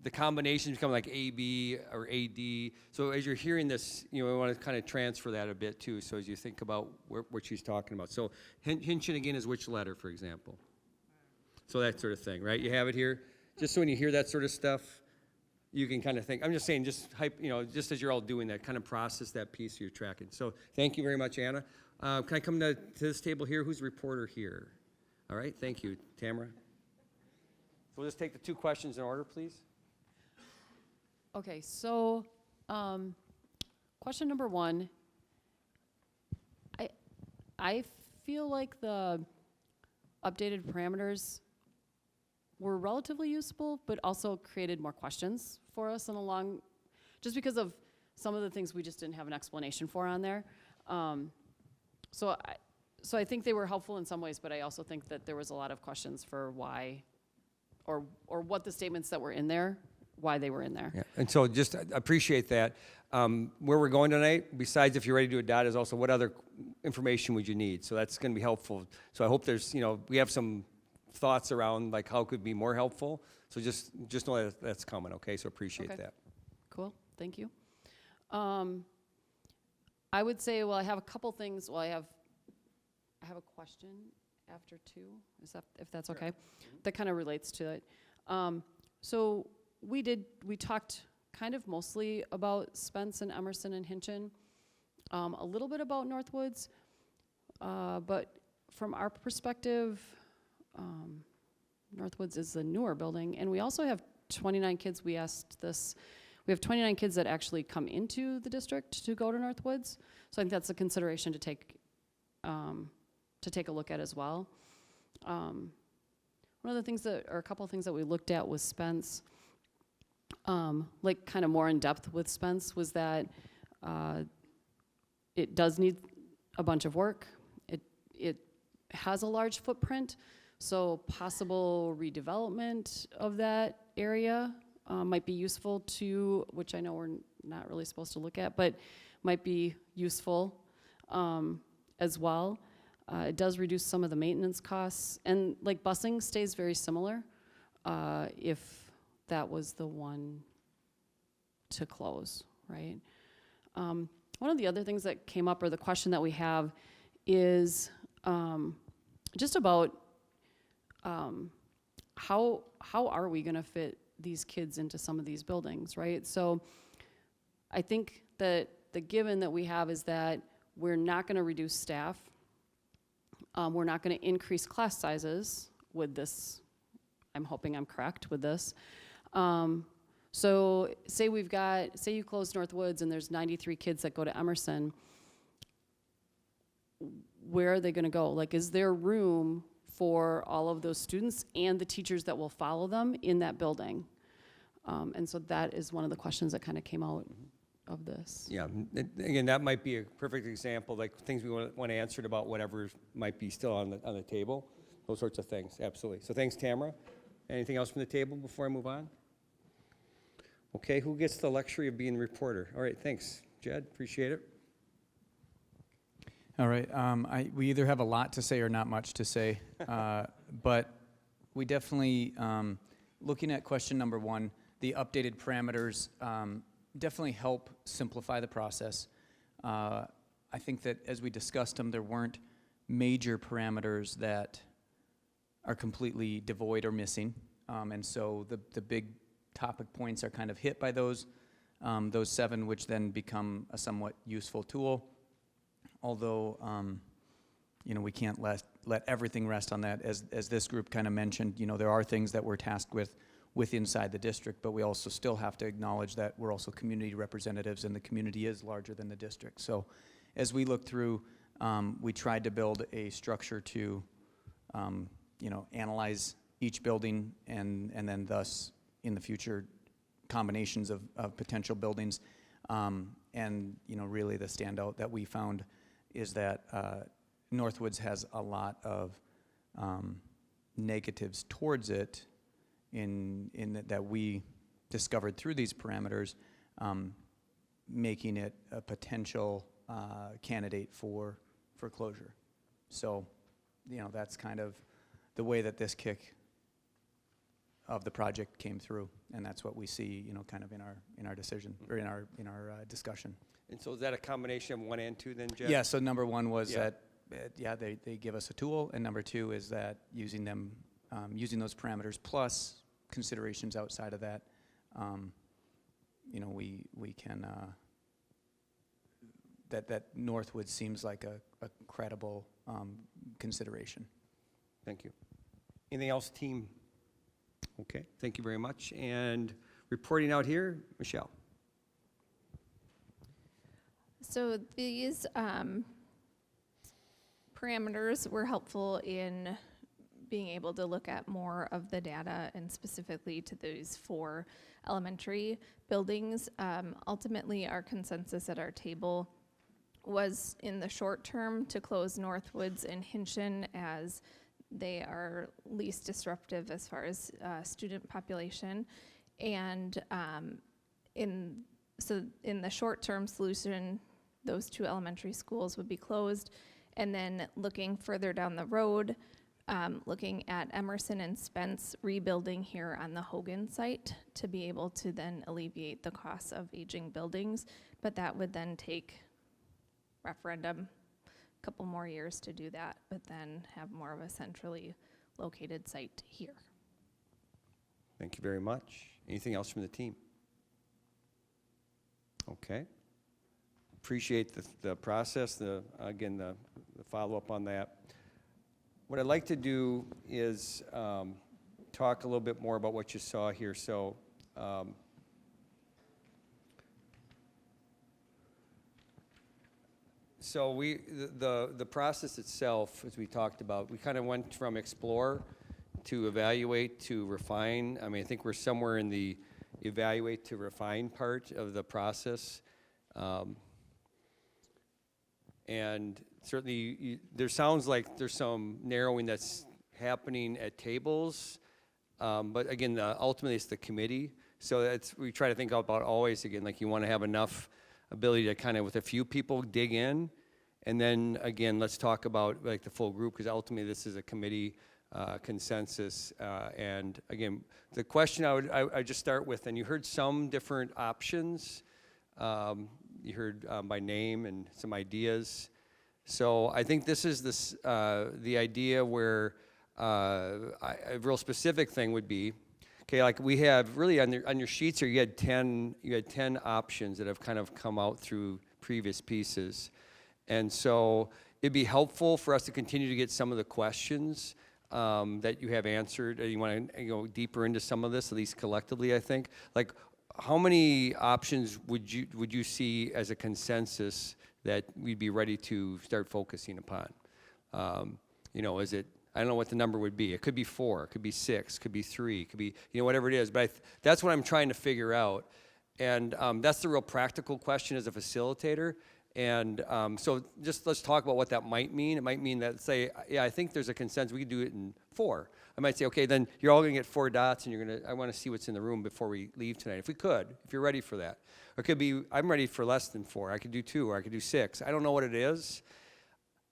[SPEAKER 1] the combinations become like AB or AD. So as you're hearing this, you know, we want to kind of transfer that a bit too, so as you think about what she's talking about. So Hinchin, again, is which letter, for example? So that sort of thing, right? You have it here. Just so when you hear that sort of stuff, you can kind of think, I'm just saying, just hype, you know, just as you're all doing that, kind of process that piece you're tracking. So thank you very much, Anna. Can I come to this table here? Who's the reporter here? All right, thank you, Tamara. So we'll just take the 2 questions in order, please.
[SPEAKER 5] Okay, so question number 1, I feel like the updated parameters were relatively useful, but also created more questions for us in the long, just because of some of the things we just didn't have an explanation for on there. So I think they were helpful in some ways, but I also think that there was a lot of questions for why, or what the statements that were in there, why they were in there.
[SPEAKER 1] Yeah. And so just appreciate that. Where we're going tonight, besides if you're ready to do a dot, is also what other information would you need? So that's going to be helpful. So I hope there's, you know, we have some thoughts around like how it could be more helpful. So just know that that's coming, okay? So appreciate that.
[SPEAKER 5] Cool, thank you. I would say, well, I have a couple things. Well, I have a question after 2, is that, if that's okay? That kind of relates to it. So we talked kind of mostly about Spence and Emerson and Hinchin, a little bit about Northwoods, but from our perspective, Northwoods is the newer building, and we also have 29 kids. We asked this. We have 29 kids that actually come into the district to go to Northwoods, so I think that's a consideration to take a look at as well. One of the things or a couple of things that we looked at was Spence, like kind of more in depth with Spence, was that it does need a bunch of work. It has a large footprint, so possible redevelopment of that area might be useful to, which I know we're not really supposed to look at, but might be useful as well. It does reduce some of the maintenance costs, and like busing stays very similar if that was the one to close, right? One of the other things that came up, or the question that we have, is just about how are we going to fit these kids into some of these buildings, right? So I think that the given that we have is that we're not going to reduce staff. We're not going to increase class sizes with this. I'm hoping I'm correct with this. So say you close Northwoods and there's 93 kids that go to Emerson. Where are they going to go? Like, is there room for all of those students and the teachers that will follow them in that building? And so that is one of the questions that kind of came out of this.
[SPEAKER 1] Yeah, again, that might be a perfect example, like things we want answered about whatever might be still on the table, those sorts of things, absolutely. So thanks, Tamara. Anything else from the table before I move on? Okay, who gets the luxury of being the reporter? All right, thanks, Jed, appreciate it.
[SPEAKER 4] All right, we either have a lot to say or not much to say, but we definitely, looking at question number 1, the updated parameters definitely help simplify the process. I think that as we discussed them, there weren't major parameters that are completely devoid or missing, and so the big topic points are kind of hit by those 7, which then become a somewhat useful tool. Although, we can't let everything rest on that. As this group kind of mentioned, there are things that we're tasked with inside the district, but we also still have to acknowledge that we're also community representatives, and the community is larger than the district. So as we look through, we tried to build a structure to, analyze each building and then thus, in the future, combinations of potential buildings. And, really the standout that we found is that Northwoods has a lot of negatives towards it in that we discovered through these parameters, making it a potential candidate for closure. So, that's kind of the way that this kick of the project came through, and that's what we see, kind of in our decision or in our discussion.
[SPEAKER 1] And so is that a combination of 1 and 2 then, Jeff?
[SPEAKER 4] Yeah. So number 1 was
[SPEAKER 1] Yeah.
[SPEAKER 4] that they give us a tool, and number 2 is that using those parameters plus considerations outside of that, we can that Northwood seems like a credible consideration.
[SPEAKER 1] Thank you. Anything else, team? Okay, thank you very much. And reporting out here, Michelle.
[SPEAKER 6] So these parameters were helpful in being able to look at more of the data and specifically to those 4 elementary buildings. Ultimately, our consensus at our table was in the short term to close Northwoods and Hinchin as they are least disruptive as far as student population. And in the short-term solution, those 2 elementary schools would be closed. And then looking further down the road, looking at Emerson and Spence rebuilding here on the Hogan site to be able to then alleviate the costs of aging buildings. But that would then take referendum, a couple more years to do that, but then have more of a centrally located site here.
[SPEAKER 1] Thank you very much. Anything else from the team? Okay. Appreciate the process, the follow-up on that. What I'd like to do is talk a little bit more about what you saw here. So the process itself, as we talked about, we kind of went from explore to evaluate to refine. I mean, I think we're somewhere in the evaluate to refine part of the process. And certainly, there sounds like there's some narrowing that's happening at tables. But again, ultimately, it's the committee. So we try to think about always, again, like you want to have enough ability to kind of, with a few people, dig in. And then, again, let's talk about like the full group, because ultimately, this is a committee consensus. And again, the question I just start with, and you heard some different options. You heard by name and some ideas. So I think this is the idea where a real specific thing would be, okay, like we have really on your sheets here, you had 10 options that have kind of come out through previous pieces. And so it'd be helpful for us to continue to get some of the questions that you have answered. You want to go deeper into some of this, at least collectively, I think. Like, how many options would you see as a consensus that we'd be ready to start focusing upon? Is it, I don't know what the number would be. It could be 4, it could be 6, it could be 3, it could be, whatever it is. But that's what I'm trying to figure out. And that's the real practical question as a facilitator. And so just let's talk about what that might mean. It might mean that, say, yeah, I think there's a consensus. We could do it in 4. I might say, okay, then you're all going to get 4 dots, and I want to see what's in the room before we leave tonight. If you're ready for that. Or it could be, I'm ready for less than 4. I could do 2, or I could do 6. I don't know what it is.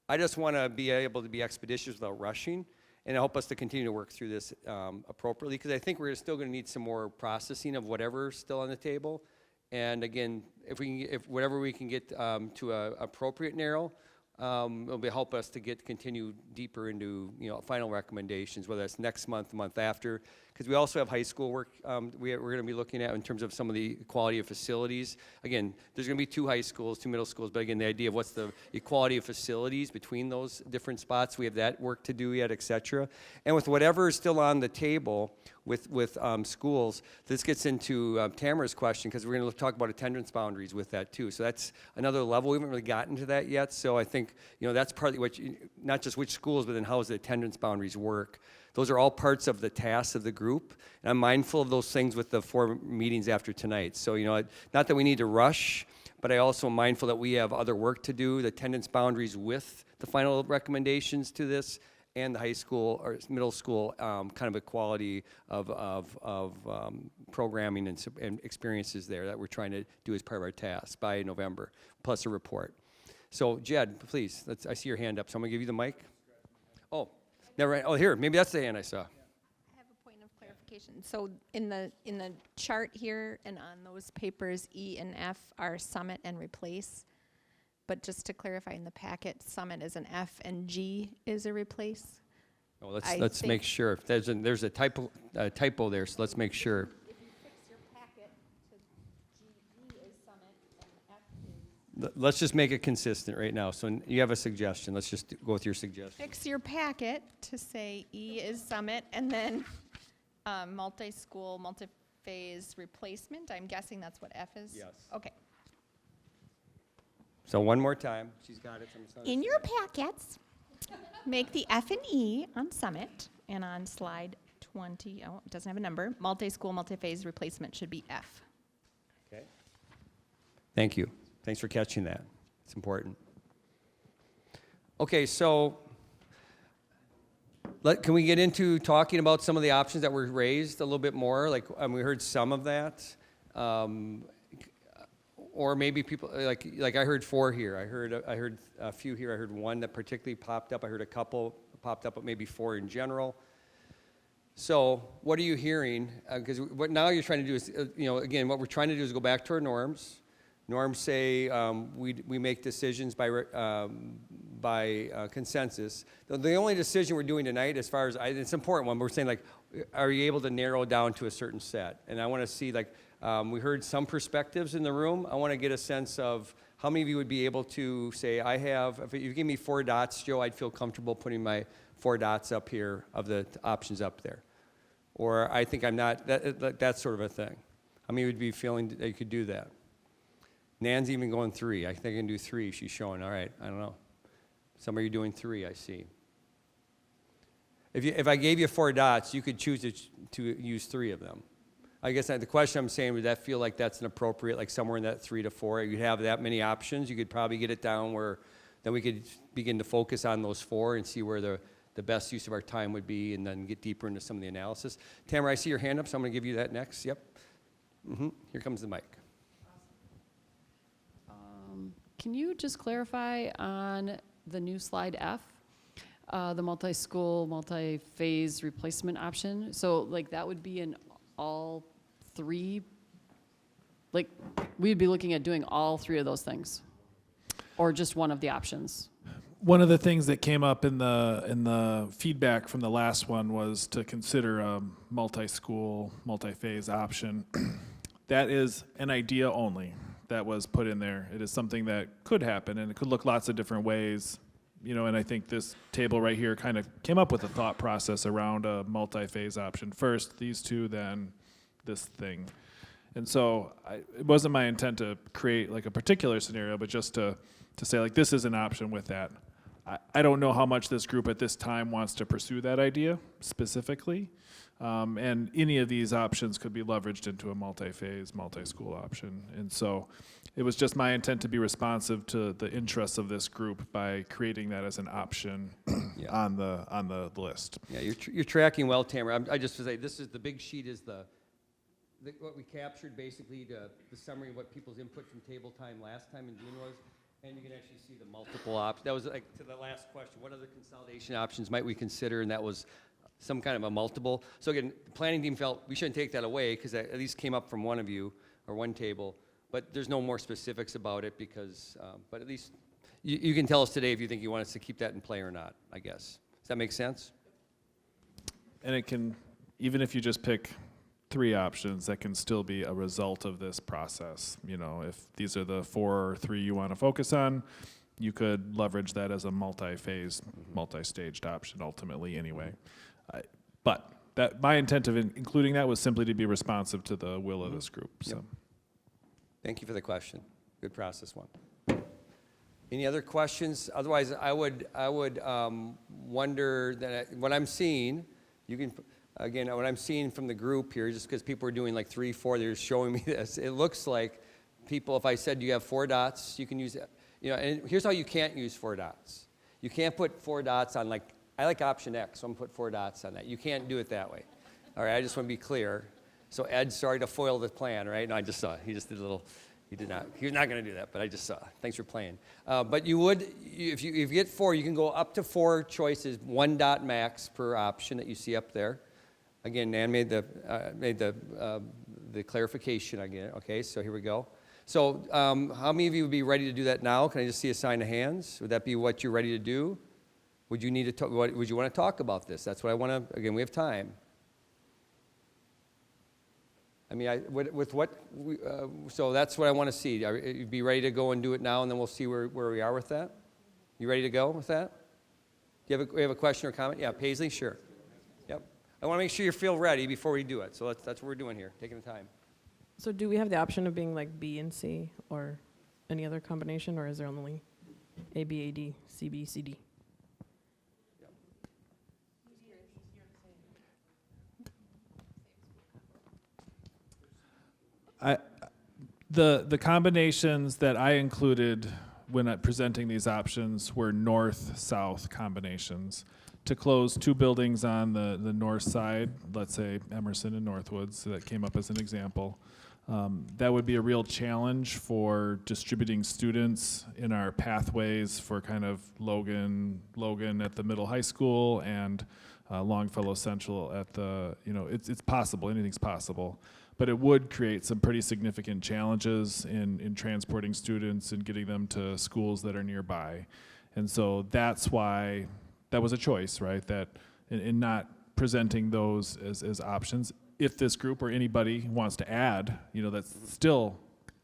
[SPEAKER 1] I just want to be able to be expeditious without rushing and help us to continue to work through this appropriately, because I think we're still going to need some more processing of whatever's still on the table. And again, if whatever we can get to a appropriate narrow, it'll help us to continue deeper into final recommendations, whether it's next month, the month after, because we also have high school work we're going to be looking at in terms of some of the quality of facilities. Again, there's going to be 2 high schools, 2 middle schools, but again, the idea of what's the equality of facilities between those different spots, we have that work to do yet, et cetera. And with whatever is still on the table with schools, this gets into Tamara's question, because we're going to talk about attendance boundaries with that too. So that's another level. We haven't really gotten to that yet. So I think that's partly not just which schools, but then how does the attendance boundaries work. Those are all parts of the tasks of the group. And I'm mindful of those things with the 4 meetings after tonight. So, not that we need to rush, but I also am mindful that we have other work to do, the attendance boundaries with the final recommendations to this, and the high school or middle school kind of equality of programming and experiences there that we're trying to do as part of our task by November, plus a report. So, Jed, please, I see your hand up, so I'm going to give you the mic. Oh. Never. Oh, here. Maybe that's the hand I saw.
[SPEAKER 6] I have a point of clarification. So in the chart here and on those papers, E and F are summit and replace. But just to clarify, in the packet, summit is an F and G is a replace.
[SPEAKER 1] Oh, let's make sure. If there's a typo there, so let's make sure.
[SPEAKER 6] If you fix your packet to G is summit and F is.
[SPEAKER 1] Let's just make it consistent right now. So you have a suggestion. Let's just go with your suggestion.
[SPEAKER 6] Fix your packet to say E is summit and then multi-school, multi-phase replacement. I'm guessing that's what F is?
[SPEAKER 1] Yes.
[SPEAKER 6] Okay.
[SPEAKER 1] So one more time. She's got it.
[SPEAKER 6] In your packets, make the F and E on summit, and on slide 20, oh, it doesn't have a number, multi-school, multi-phase replacement should be F.
[SPEAKER 1] Okay. Thank you. Thanks for catching that. It's important. Okay, so can we get into talking about some of the options that were raised a little bit more? Like we heard some of that. Or maybe people, like I heard 4 here. I heard a few here. I heard 1 that particularly popped up. I heard a couple popped up, but maybe 4 in general. So what are you hearing? Because what now you're trying to do is, again, what we're trying to do is go back to our norms. Norms say we make decisions by consensus. The only decision we're doing tonight, as far as it's an important one, we're saying are you able to narrow down to a certain set? And I want to see we heard some perspectives in the room. I want to get a sense of how many of you would be able to say, if you give me 4 dots, Joe, I'd feel comfortable putting my 4 dots up here of the options up there. Or I think I'm not, that sort of a thing. How many would be feeling that you could do that? Nan's even going 3. I think I can do 3. She's showing. All right. I don't know. Some of you doing 3, I see. If I gave you 4 dots, you could choose to use 3 of them. I guess the question I'm saying, would that feel like that's an appropriate, somewhere in that 3 to 4? You have that many options. You could probably get it down where then we could begin to focus on those 4 and see where the best use of our time would be, and then get deeper into some of the analysis. Tamara, I see your hand up, so I'm going to give you that next. Yep. Here comes the mic.
[SPEAKER 5] Can you just clarify on the new slide F, the multi-school, multi-phase replacement option? So that would be in all 3, we'd be looking at doing all 3 of those things, or just one of the options?
[SPEAKER 2] One of the things that came up in the feedback from the last one was to consider a multi-school, multi-phase option. That is an idea only that was put in there. It is something that could happen, and it could look lots of different ways. And I think this table right here kind of came up with a thought process around a multi-phase option. First, these two, then this thing. And so it wasn't my intent to create like a particular scenario, but just to say like this is an option with that. I don't know how much this group at this time wants to pursue that idea specifically. And any of these options could be leveraged into a multi-phase, multi-school option. And so it was just my intent to be responsive to the interests of this group by creating that as an option
[SPEAKER 1] Yeah.
[SPEAKER 2] on the list.
[SPEAKER 1] Yeah, you're tracking well, Tamara. I just to say, this is the big sheet is what we captured basically the summary of what people's input from table time last time in June was, and you can actually see the multiple options. That was like to the last question, what other consolidation options might we consider, and that was some kind of a multiple. So again, the planning team felt we shouldn't take that away because that at least came up from one of you or one table, but there's no more specifics about it because, but at least you can tell us today if you think you want us to keep that in play or not, I guess. Does that make sense?
[SPEAKER 2] And it can, even if you just pick 3 options, that can still be a result of this process. If these are the 4 or 3 you want to focus on, you could leverage that as a multi-phase, multi-staged option ultimately anyway. But my intent of including that was simply to be responsive to the will of this group. So.
[SPEAKER 1] Yep. Thank you for the question. Good process one. Any other questions? Otherwise, I would wonder that what I'm seeing, you can. Again, what I'm seeing from the group here, just because people are doing like 3, 4, they're showing me this. It looks like people, if I said you have 4 dots, you can use, and here's how you can't use 4 dots. You can't put 4 dots on I like option X, so I'm going to put 4 dots on that. You can't do it that way. All right, I just want to be clear. So Ed, sorry to foil the plan, right? No, I just saw it. He just did a little, he was not going to do that, but I just saw it. Thanks for playing. But you would, if you get 4, you can go up to 4 choices, 1 dot max per option that you see up there. Again, Nan made the clarification again. Okay, so here we go. So how many of you would be ready to do that now? Can I just see a sign of hands? Would that be what you're ready to do? Would you need to talk? Would you want to talk about this? That's what I want to. Again, we have time. I mean, so that's what I want to see. You'd be ready to go and do it now, and then we'll see where we are with that. You ready to go with that? Do you have a question or comment? Yeah, Paisley, sure. Yep. I want to make sure you feel ready before we do it. So that's what we're doing here, taking the time.
[SPEAKER 7] So do we have the option of being like B and C or any other combination, or is there only A, B, A, D, C, B, C, D?
[SPEAKER 2] The combinations that I included when presenting these options were north-south combinations. To close 2 buildings on the north side, let's say Emerson and Northwoods, so that came up as an example. That would be a real challenge for distributing students in our pathways for kind of Logan at the middle high school and Longfellow Central at the, it's possible, anything's possible. But it would create some pretty significant challenges in transporting students and getting them to schools that are nearby. And so that's why that was a choice, right? That in not presenting those as options, if this group or anybody wants to add, that's still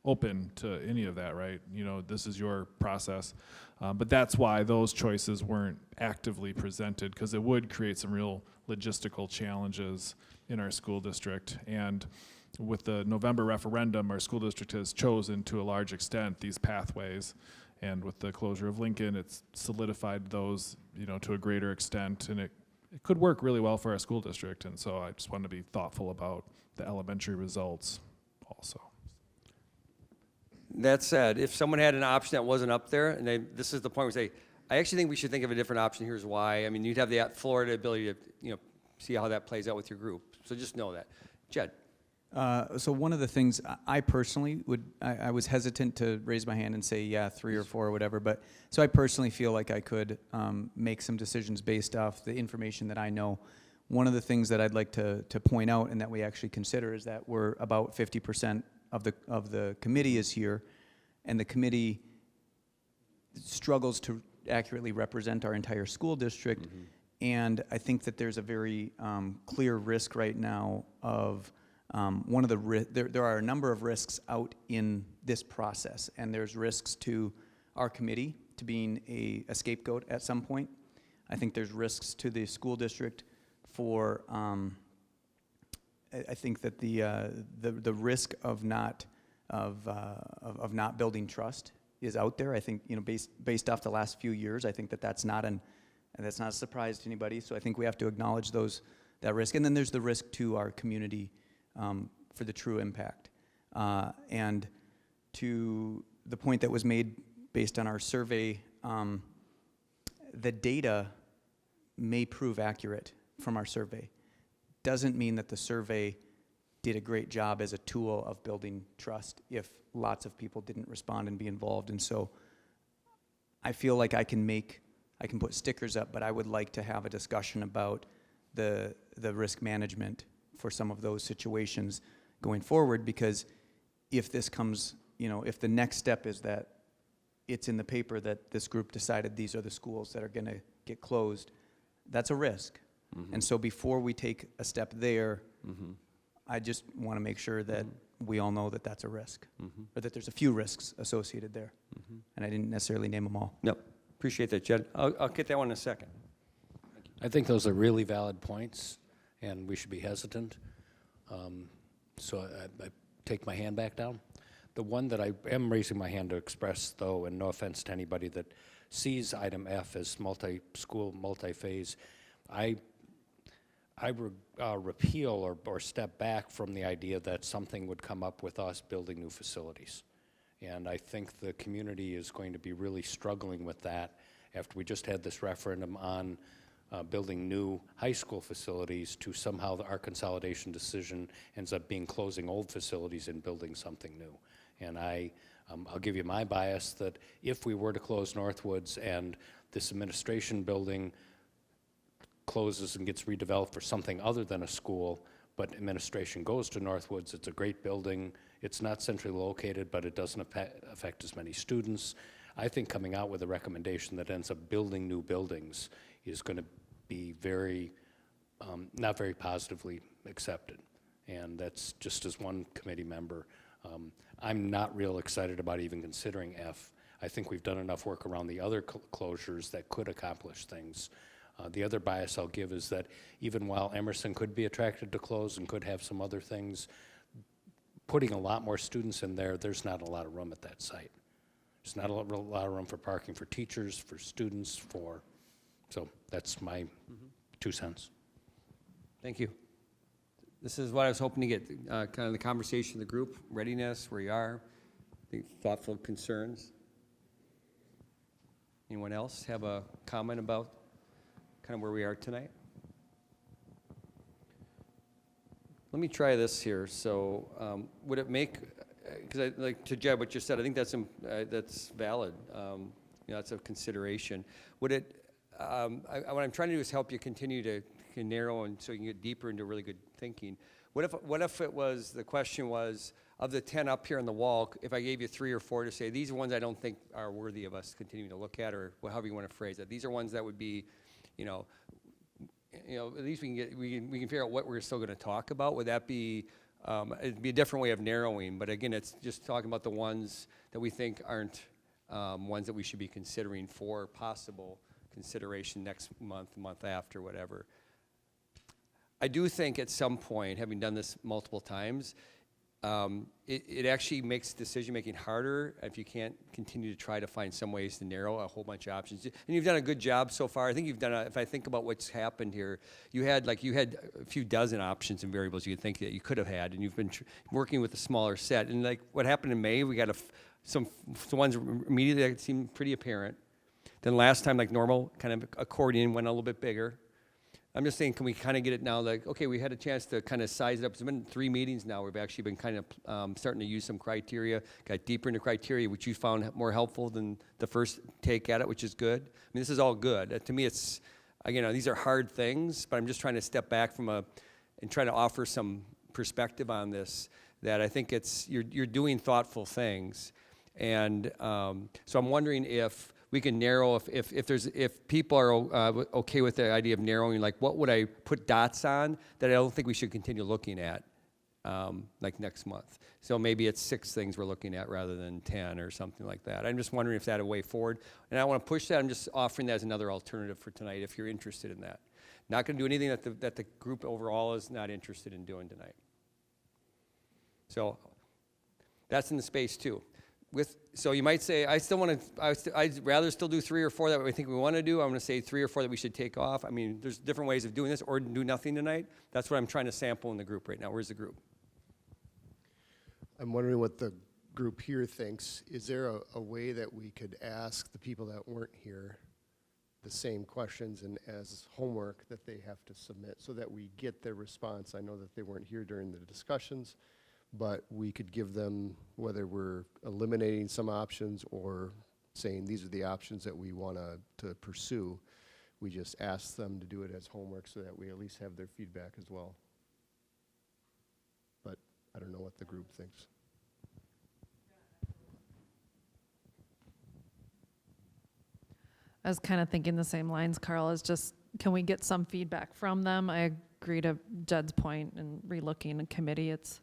[SPEAKER 2] open to any of that, right? This is your process. But that's why those choices weren't actively presented, because it would create some real logistical challenges in our school district. And with the November referendum, our school district has chosen to a large extent these pathways. And with the closure of Lincoln, it's solidified those, to a greater extent. And it could work really well for our school district. And so I just wanted to be thoughtful about the elementary results also.
[SPEAKER 1] That said, if someone had an option that wasn't up there, and this is the point where we say, I actually think we should think of a different option. Here's why. I mean, you'd have the Florida ability to, see how that plays out with your group. So just know that. Jed.
[SPEAKER 4] So one of the things I personally I was hesitant to raise my hand and say, yeah, 3 or 4 or whatever, but so I personally feel like I could make some decisions based off the information that I know. One of the things that I'd like to point out and that we actually consider is that we're about 50% of the committee is here, and the committee struggles to accurately represent our entire school district. And I think that there's a very clear risk right now of one of the there are a number of risks out in this process, and there's risks to our committee to being a scapegoat at some point. I think there's risks to the school district for. I think that the risk of not building trust is out there. I think, you know, based off the last few years, I think that that's not a surprise to anybody. So I think we have to acknowledge that risk. And then there's the risk to our community for the true impact. And to the point that was made based on our survey, the data may prove accurate from our survey. Doesn't mean that the survey did a great job as a tool of building trust if lots of people didn't respond and be involved. And so I feel like I can put stickers up, but I would like to have a discussion about the risk management for some of those situations going forward, because if this comes, you know, if the next step is that it's in the paper that this group decided these are the schools that are going to get closed, that's a risk. And so before we take a step there, I just want to make sure that we all know that that's a risk, or that there's a few risks associated there. And I didn't necessarily name them all.
[SPEAKER 1] No, appreciate that, Jed. I'll get that one in a second.
[SPEAKER 8] I think those are really valid points, and we should be hesitant. So I take my hand back down. The one that I am raising my hand to express, though, and no offense to anybody that sees item F as multi-school, multi-phase, I repeal or step back from the idea that something would come up with us building new facilities. And I think the community is going to be really struggling with that after we just had this referendum on building new high school facilities, to somehow our consolidation decision ends up being closing old facilities and building something new. And I'll give you my bias that if we were to close Northwoods and this administration building closes and gets redeveloped for something other than a school, but administration goes to Northwoods, it's a great building. It's not centrally located, but it doesn't affect as many students. I think coming out with a recommendation that ends up building new buildings is going to be not very positively accepted. And that's just as one committee member. I'm not real excited about even considering F. I think we've done enough work around the other closures that could accomplish things. The other bias I'll give is that even while Emerson could be attracted to close and could have some other things, putting a lot more students in there, there's not a lot of room at that site. There's not a lot of room for parking for teachers, for students, so that's my 2 cents.
[SPEAKER 1] Thank you. This is what I was hoping to get, kind of the conversation of the group, readiness, where you are, thoughtful concerns. Anyone else have a comment about kind of where we are tonight? Let me try this here. So would it make, because I like to Jeb what you said, I think that's valid. That's a consideration. Would it, what I'm trying to do is help you continue to narrow and so you can get deeper into really good thinking. What if it was, the question was, of the 10 up here on the wall, if I gave you 3 or 4 to say, these are ones I don't think are worthy of us continuing to look at, or however you want to phrase it. These are ones that would be, at least we can figure out what we're still going to talk about. Would that be, it'd be a different way of narrowing, but again, it's just talking about the ones that we think aren't ones that we should be considering for possible consideration next month, month after, whatever. I do think at some point, having done this multiple times, it actually makes decision-making harder if you can't continue to try to find some ways to narrow a whole bunch of options. And you've done a good job so far. I think you've done, if I think about what's happened here, you had a few dozen options and variables you could think that you could have had, and you've been working with a smaller set. And like what happened in May, we got some ones immediately that seemed pretty apparent. Then last time, like normal, kind of accordion went a little bit bigger. I'm just saying, can we kind of get it now, like, okay, we had a chance to kind of size it up. It's been 3 meetings now. We've actually been kind of starting to use some criteria, got deeper into criteria, which you found more helpful than the first take at it, which is good. I mean, this is all good. To me, it's, again, these are hard things, but I'm just trying to step back from and try to offer some perspective on this, that I think you're doing thoughtful things. And so I'm wondering if we can narrow if people are okay with the idea of narrowing, like what would I put dots on that I don't think we should continue looking at, like next month. So maybe it's 6 things we're looking at rather than 10 or something like that. I'm just wondering if that's a way forward. And I don't want to push that. I'm just offering that as another alternative for tonight if you're interested in that. Not going to do anything that the group overall is not interested in doing tonight. So that's in the space too. So you might say, I'd rather still do 3 or 4 that we think we want to do. I'm going to say 3 or 4 that we should take off. I mean, there's different ways of doing this, or do nothing tonight. That's what I'm trying to sample in the group right now. Where's the group?
[SPEAKER 9] I'm wondering what the group here thinks. Is there a way that we could ask the people that weren't here the same questions and as homework that they have to submit so that we get their response? I know that they weren't here during the discussions, but we could give them, whether we're eliminating some options or saying these are the options that we want to pursue, we just ask them to do it as homework so that we at least have their feedback as well. But I don't know what the group thinks.
[SPEAKER 3] I was kind of thinking the same lines, Carl, is just, can we get some feedback from them? I agree to Jed's point and relooking a committee. It's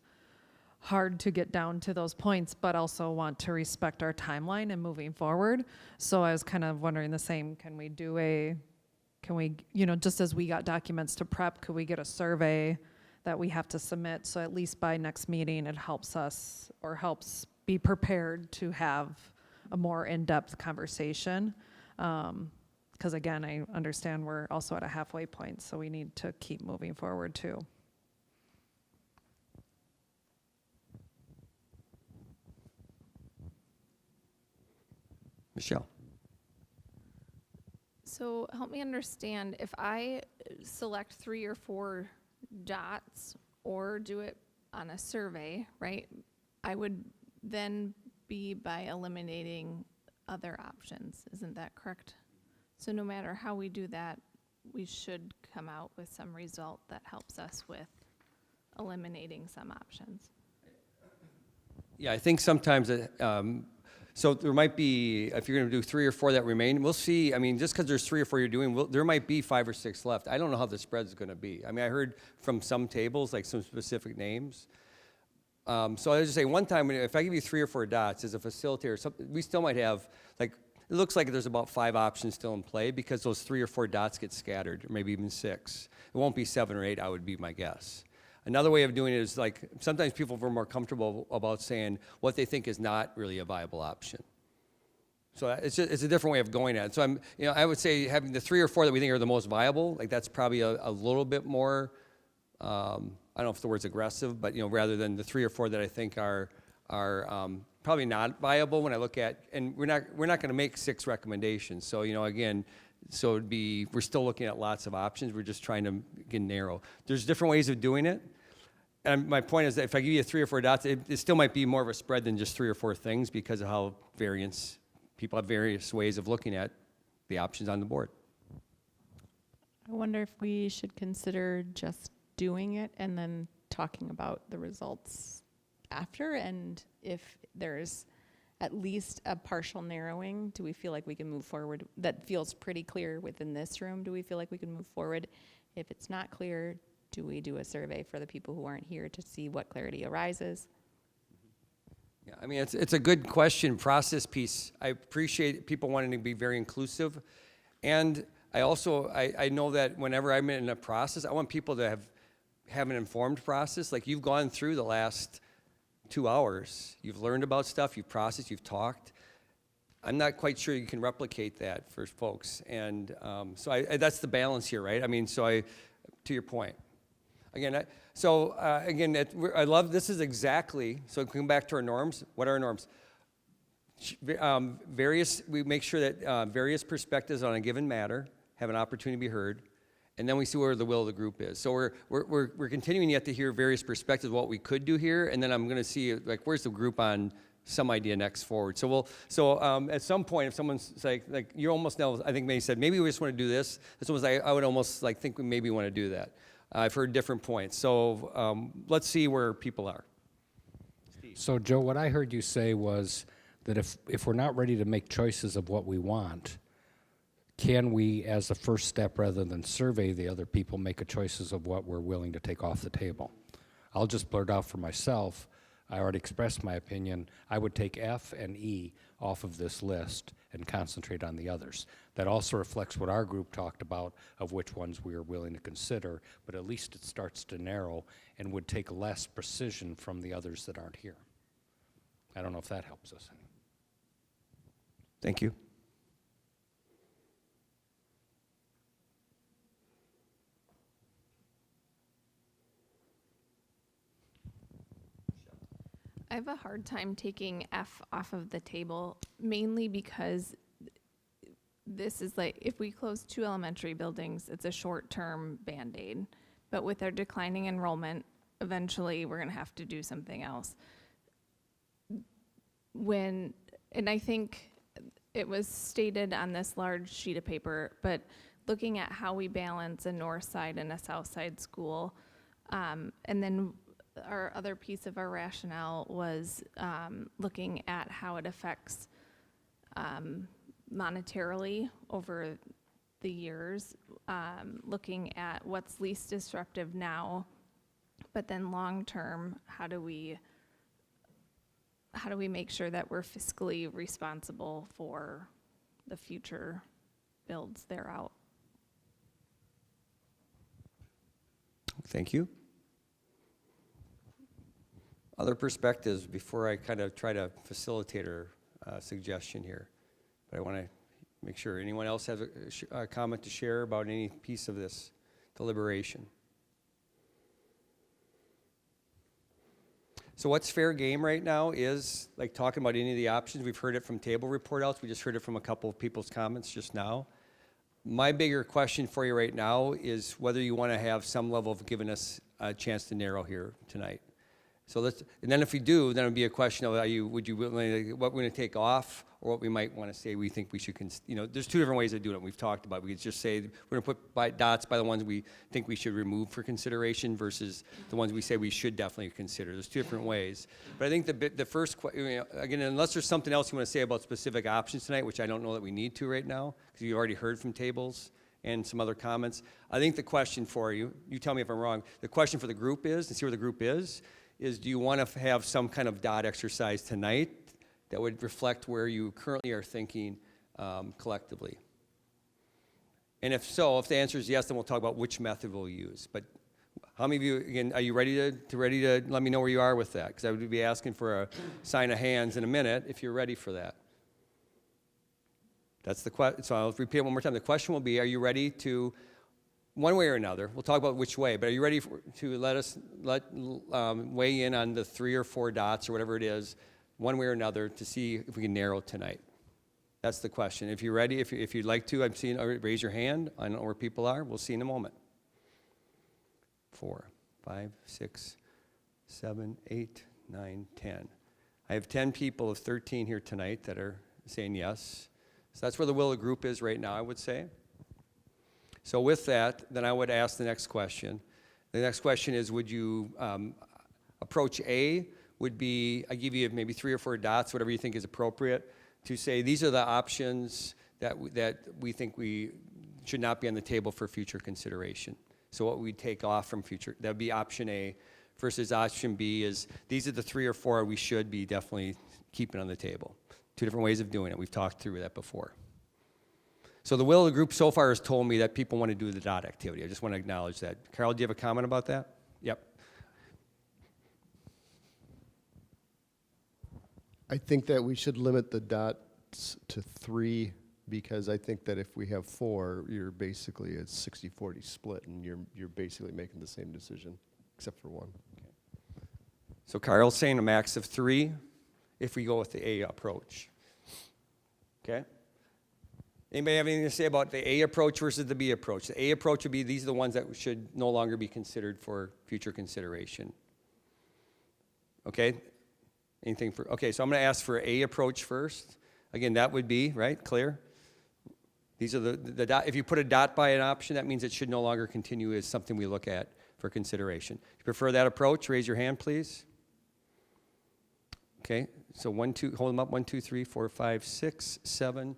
[SPEAKER 3] hard to get down to those points, but also want to respect our timeline and moving forward. So I was kind of wondering the same, can we, just as we got documents to prep, could we get a survey that we have to submit? So at least by next meeting, it helps us or helps be prepared to have a more in-depth conversation. Because again, I understand we're also at a halfway point, so we need to keep moving forward too.
[SPEAKER 1] Michelle.
[SPEAKER 6] So help me understand, if I select 3 or 4 dots or do it on a survey, right? I would then be by eliminating other options. Isn't that correct? So no matter how we do that, we should come out with some result that helps us with eliminating some options.
[SPEAKER 1] Yeah, I think sometimes so there might be, if you're going to do 3 or 4 that remain, we'll see. I mean, just because there's 3 or 4 you're doing, there might be 5 or 6 left. I don't know how the spread's going to be. I mean, I heard from some tables, like some specific names. So I was just saying, one time, if I give you 3 or 4 dots as a facilitator, we still might have, like, it looks like there's about 5 options still in play because those 3 or 4 dots get scattered, or maybe even 6. It won't be 7 or 8, I would be my guess. Another way of doing it is, like, sometimes people are more comfortable about saying what they think is not really a viable option. So it's a different way of going at it. So I would say having the 3 or 4 that we think are the most viable, like that's probably a little bit more, I don't know if the word's aggressive, but rather than the 3 or 4 that I think are probably not viable when I look at, and we're not going to make 6 recommendations. So again, so we're still looking at lots of options. We're just trying to get narrow. There's different ways of doing it. And my point is that if I give you 3 or 4 dots, it still might be more of a spread than just 3 or 4 things because of how people have various ways of looking at the options on the board.
[SPEAKER 10] I wonder if we should consider just doing it and then talking about the results after, and if there's at least a partial narrowing, do we feel like we can move forward? That feels pretty clear within this room. Do we feel like we can move forward? If it's not clear, do we do a survey for the people who aren't here to see what clarity arises?
[SPEAKER 1] Yeah, I mean, it's a good question, process piece. I appreciate people wanting to be very inclusive. And I also, I know that whenever I'm in a process, I want people to have an informed process. Like you've gone through the last 2 hours. You've learned about stuff, you've processed, you've talked. I'm not quite sure you can replicate that for folks. And so that's the balance here, right? I mean, to your point. Again, I love, this is exactly, so come back to our norms. What are our norms? We make sure that various perspectives on a given matter have an opportunity to be heard, and then we see where the will of the group is. So we're continuing yet to hear various perspectives of what we could do here, and then I'm going to see, like, where's the group on some idea next forward. So at some point, if someone's like you almost know, I think maybe said, maybe we just want to do this. I would almost think we maybe want to do that. I've heard different points. So let's see where people are.
[SPEAKER 8] So, Joe, what I heard you say was that if we're not ready to make choices of what we want, can we, as a first step, rather than survey the other people, make a choices of what we're willing to take off the table? I'll just blurt out for myself. I already expressed my opinion. I would take F and E off of this list and concentrate on the others. That also reflects what our group talked about of which ones we are willing to consider, but at least it starts to narrow and would take less precision from the others that aren't here. I don't know if that helps us any.
[SPEAKER 1] Thank you.
[SPEAKER 6] I have a hard time taking F off of the table, mainly because this is like, if we close 2 elementary buildings, it's a short-term Band-Aid. But with our declining enrollment, eventually we're gonna have to do something else. And I think it was stated on this large sheet of paper, but looking at how we balance a north side and a south side school, and then our other piece of our rationale was looking at how it affects monetarily over the years, looking at what's least disruptive now, but then long-term, how do we make sure that we're fiscally responsible for the future builds thereout?
[SPEAKER 1] Thank you. Other perspectives before I kind of try to facilitate our suggestion here. But I want to make sure anyone else has a comment to share about any piece of this deliberation. So what's fair game right now is like talking about any of the options. We've heard it from table report outs. We just heard it from a couple of people's comments just now. My bigger question for you right now is whether you want to have some level of giving us a chance to narrow here tonight. So and then if we do, then it would be a question of would you willing, what we're going to take off, or what we might want to say we think we should, there's 2 different ways of doing it. We've talked about. We could just say we're going to put dots by the ones we think we should remove for consideration versus the ones we say we should definitely consider. There's 2 different ways. But I think the first, again, unless there's something else you want to say about specific options tonight, which I don't know that we need to right now, because you've already heard from tables and some other comments. I think the question for you tell me if I'm wrong, the question for the group is, and see where the group is do you want to have some kind of dot exercise tonight that would reflect where you currently are thinking collectively? And if so, if the answer is yes, then we'll talk about which method we'll use. But how many of you, again, are you ready to let me know where you are with that? Because I would be asking for a sign of hands in a minute if you're ready for that. That's the question. So I'll repeat it one more time. The question will be, are you ready to, one way or another, we'll talk about which way, but are you ready to weigh in on the 3 or 4 dots or whatever it is, one way or another, to see if we can narrow tonight? That's the question. If you're ready, if you'd like to, I'm seeing, raise your hand. I don't know where people are. We'll see in a moment. 4, 5, 6, 7, 8, 9, 10. I have 10 people of 13 here tonight that are saying yes. So that's where the will of the group is right now, I would say. So with that, then I would ask the next question. The next question is, would you, approach A would be, I give you maybe 3 or 4 dots, whatever you think is appropriate, to say these are the options that we think we should not be on the table for future consideration. So what we take off from future, that would be option A, versus option B is these are the 3 or 4 we should be definitely keeping on the table. 2 different ways of doing it. We've talked through that before. So the will of the group so far has told me that people want to do the dot activity. I just want to acknowledge that. Carol, do you have a comment about that? Yep.
[SPEAKER 9] I think that we should limit the dots to 3, because I think that if we have 4, you're basically a 60-40 split, and you're basically making the same decision, except for 1.
[SPEAKER 1] Okay. So Carl's saying a max of 3 if we go with the A approach. Okay? Anybody have anything to say about the A approach versus the B approach? The A approach would be these are the ones that should no longer be considered for future consideration. Okay? Anything for, okay, so I'm going to ask for A approach first. Again, that would be, right, clear? These are the dot, if you put a dot by an option, that means it should no longer continue as something we look at for consideration. If you prefer that approach, raise your hand, please. Okay, So 1, 2, hold them up, 1, 2, 3, 4, 5, 6, 7,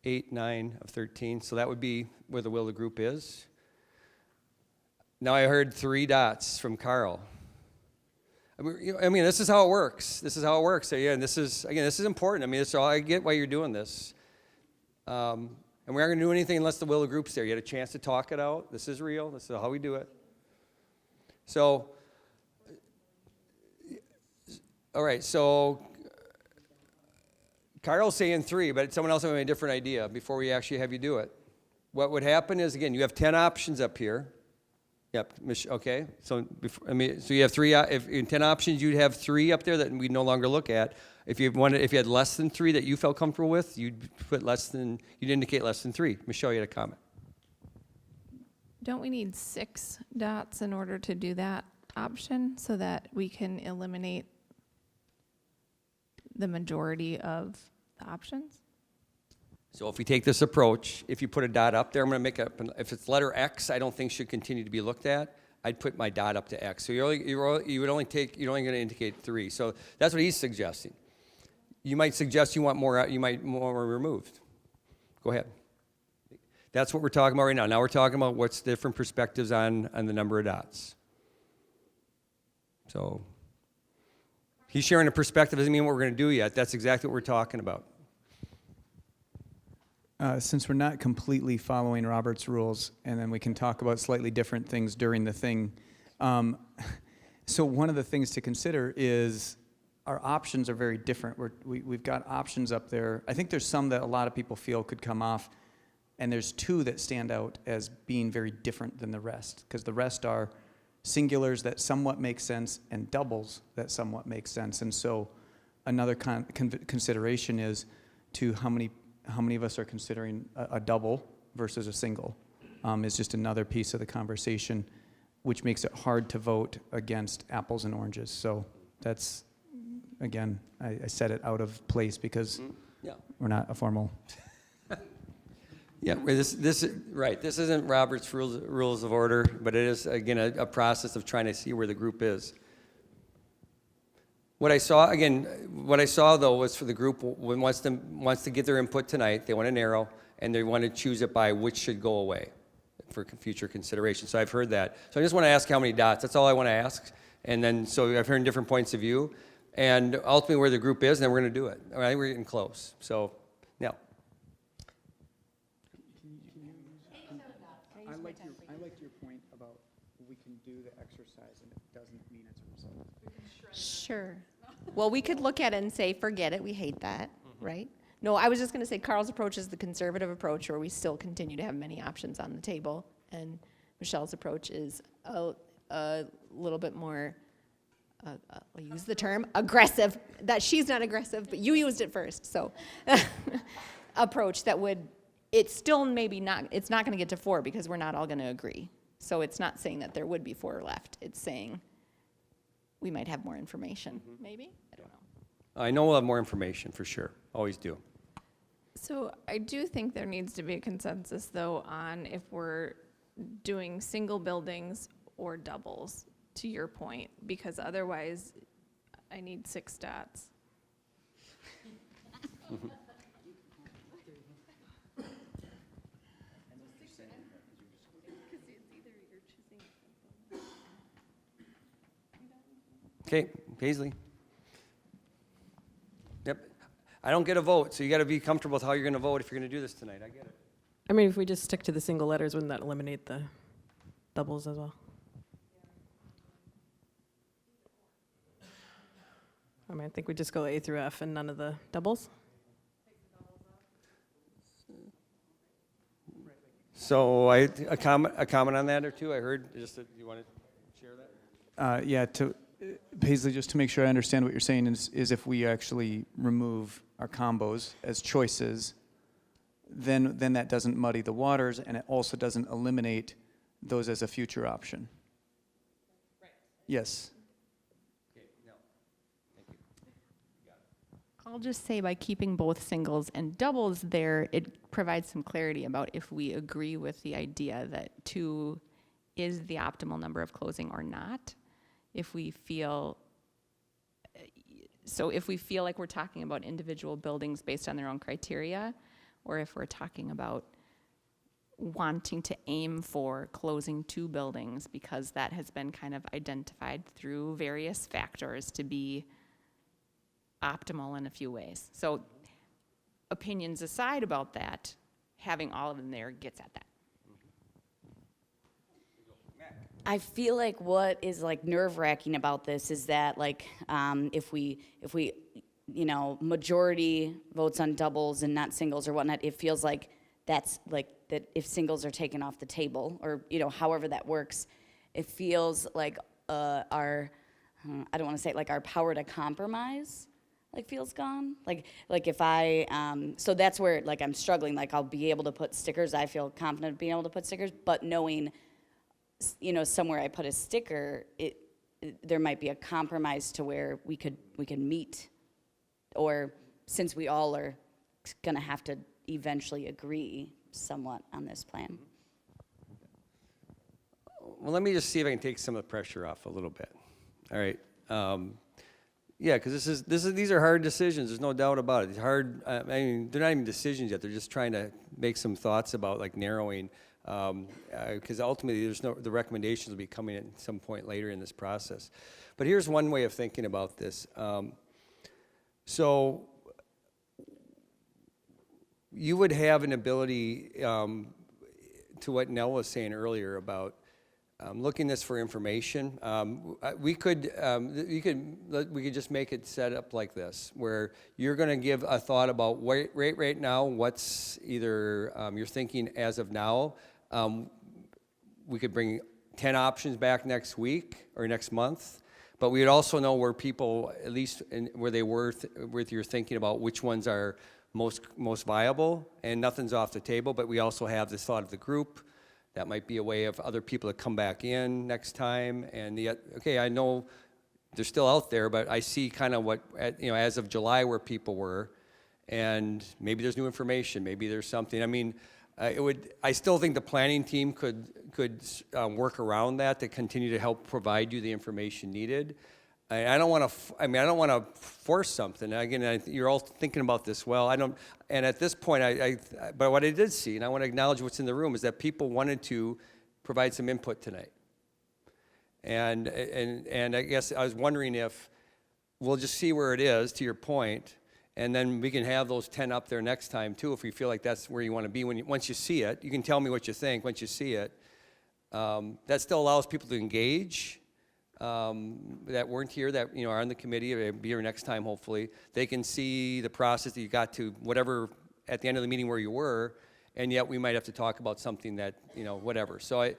[SPEAKER 1] 8, 9 of 13. So that would be where the will of the group is. Now I heard 3 dots from Carl. I mean, this is how it works. This is how it works. So, yeah, and this is important. I mean, it's all, I get why you're doing this. And we aren't going to do anything unless the will of the group's there. You had a chance to talk it out. This is real. This is how we do it. So, all right, so Carl's saying 3, but someone else having a different idea before we actually have you do it. What would happen is, again, you have 10 options up here. Yep, okay. So, so you have 3, if in 10 options, you'd have 3 up there that we no longer look at. If you had less than 3 that you felt comfortable with, you'd indicate less than 3. Michelle, you had a comment.
[SPEAKER 6] Don't we need 6 dots in order to do that option so that we can eliminate the majority of the options?
[SPEAKER 1] So if we take this approach, if you put a dot up there, I'm going to make if it's letter X, I don't think should continue to be looked at. I'd put my dot up to X. So you're only going to indicate 3. So that's what he's suggesting. You might suggest you want more. You might more removed. Go ahead. That's what we're talking about right now. Now we're talking about what's the different perspectives on the number of dots. So he's sharing a perspective. Doesn't mean what we're going to do yet. That's exactly what we're talking about.
[SPEAKER 4] Since we're not completely following Robert's rules, and then we can talk about slightly different things during the thing. So one of the things to consider is our options are very different. We've got options up there. I think there's some that a lot of people feel could come off, and there's 2 that stand out as being very different than the rest, because the rest are singulars that somewhat make sense and doubles that somewhat make sense. And so another consideration is to how many of us are considering a double versus a single is just another piece of the conversation, which makes it hard to vote against apples and oranges. So that's, again, I said it out of place because we're not a formal.
[SPEAKER 1] Yeah, this isn't Robert's rules of order, but it is, again, a process of trying to see where the group is. What I saw though was for the group wants to get their input tonight. They want to narrow, and they want to choose it by which should go away for future consideration. So I've heard that. So I just want to ask how many dots. That's all I want to ask. And then, so I've heard different points of view, and ultimately where the group is, and then we're going to do it. I think we're getting close. So now.
[SPEAKER 4] I liked your point about we can do the exercise and it doesn't mean it's a result.
[SPEAKER 10] Sure. Well, we could look at it and say, forget it, we hate that, right? No, I was just going to say Carl's approach is the conservative approach, where we still continue to have many options on the table, and Michelle's approach is a little bit more, I'll use the term, aggressive. That she's not aggressive, but you used it first, so approach that would, it's still maybe not, it's not going to get to 4 because we're not all going to agree. So it's not saying that there would be 4 left. It's saying we might have more information, maybe? I don't know.
[SPEAKER 1] I know we'll have more information for sure. Always do.
[SPEAKER 6] So I do think there needs to be a consensus, though, on if we're doing single buildings or doubles, to your point, because otherwise I need 6 dots.
[SPEAKER 1] Okay, Paisley. Yep. I don't get a vote, so you got to be comfortable with how you're going to vote if you're going to do this tonight. I get it.
[SPEAKER 7] I mean, if we just stick to the single letters, wouldn't that eliminate the doubles as well? I mean, I think we just go A through F and none of the doubles.
[SPEAKER 1] So a comment on that or two. I heard just that you want to share that.
[SPEAKER 4] Paisley, just to make sure I understand what you're saying is if we actually remove our combos as choices, then that doesn't muddy the waters, and it also doesn't eliminate those as a future option. Right. Yes.
[SPEAKER 1] Okay. No. Thank you. You got it.
[SPEAKER 10] I'll just say by keeping both singles and doubles there, it provides some clarity about if we agree with the idea that 2 is the optimal number of closing or not. If we feel
[SPEAKER 11] So if we feel like we're talking about individual buildings based on their own criteria, or if we're talking about wanting to aim for closing 2 buildings because that has been kind of identified through various factors to be optimal in a few ways. So opinions aside about that, having all of them there gets at that.
[SPEAKER 12] I feel like what is like nerve-wracking about this is that like if we majority votes on doubles and not singles or whatnot, it feels like that's like that if singles are taken off the table or however that works, it feels like our I don't want to say it, like our power to compromise like feels gone. Like if I so that's where like I'm struggling. Like I'll be able to put stickers. I feel confident being able to put stickers, but knowing somewhere I put a sticker, there might be a compromise to where we could meet, or since we all are gonna have to eventually agree somewhat on this plan.
[SPEAKER 1] Well, let me just see if I can take some of the pressure off a little bit. All right. Yeah, because these are hard decisions. There's no doubt about it. It's hard. I mean, they're not even decisions yet. They're just trying to make some thoughts about like narrowing. Because ultimately, the recommendations will be coming at some point later in this process. But here's one way of thinking about this. So you would have an ability to what Nell was saying earlier about looking this for information. We could just make it set up like this, where you're going to give a thought about right now what's either you're thinking as of now. We could bring 10 options back next week or next month, but we would also know where people, at least where they were with your thinking about which ones are most viable, and nothing's off the table, but we also have this thought of the group. That might be a way of other people to come back in next time, and yet, okay, I know they're still out there, but I see kind of what, as of July where people were, and maybe there's new information, maybe there's something. I mean, I still think the planning team could work around that to continue to help provide you the information needed. I don't want to force something. Again, you're all thinking about this well. And at this point, but what I did see, and I want to acknowledge what's in the room, is that people wanted to provide some input tonight. And I guess I was wondering if we'll just see where it is, to your point, and then we can have those 10 up there next time too, if we feel like that's where you want to be. Once you see it, you can tell me what you think once you see it. That still allows people to engage that weren't here, that are on the committee, or be here next time hopefully. They can see the process that you got to whatever at the end of the meeting where you were, and yet we might have to talk about something that, whatever. So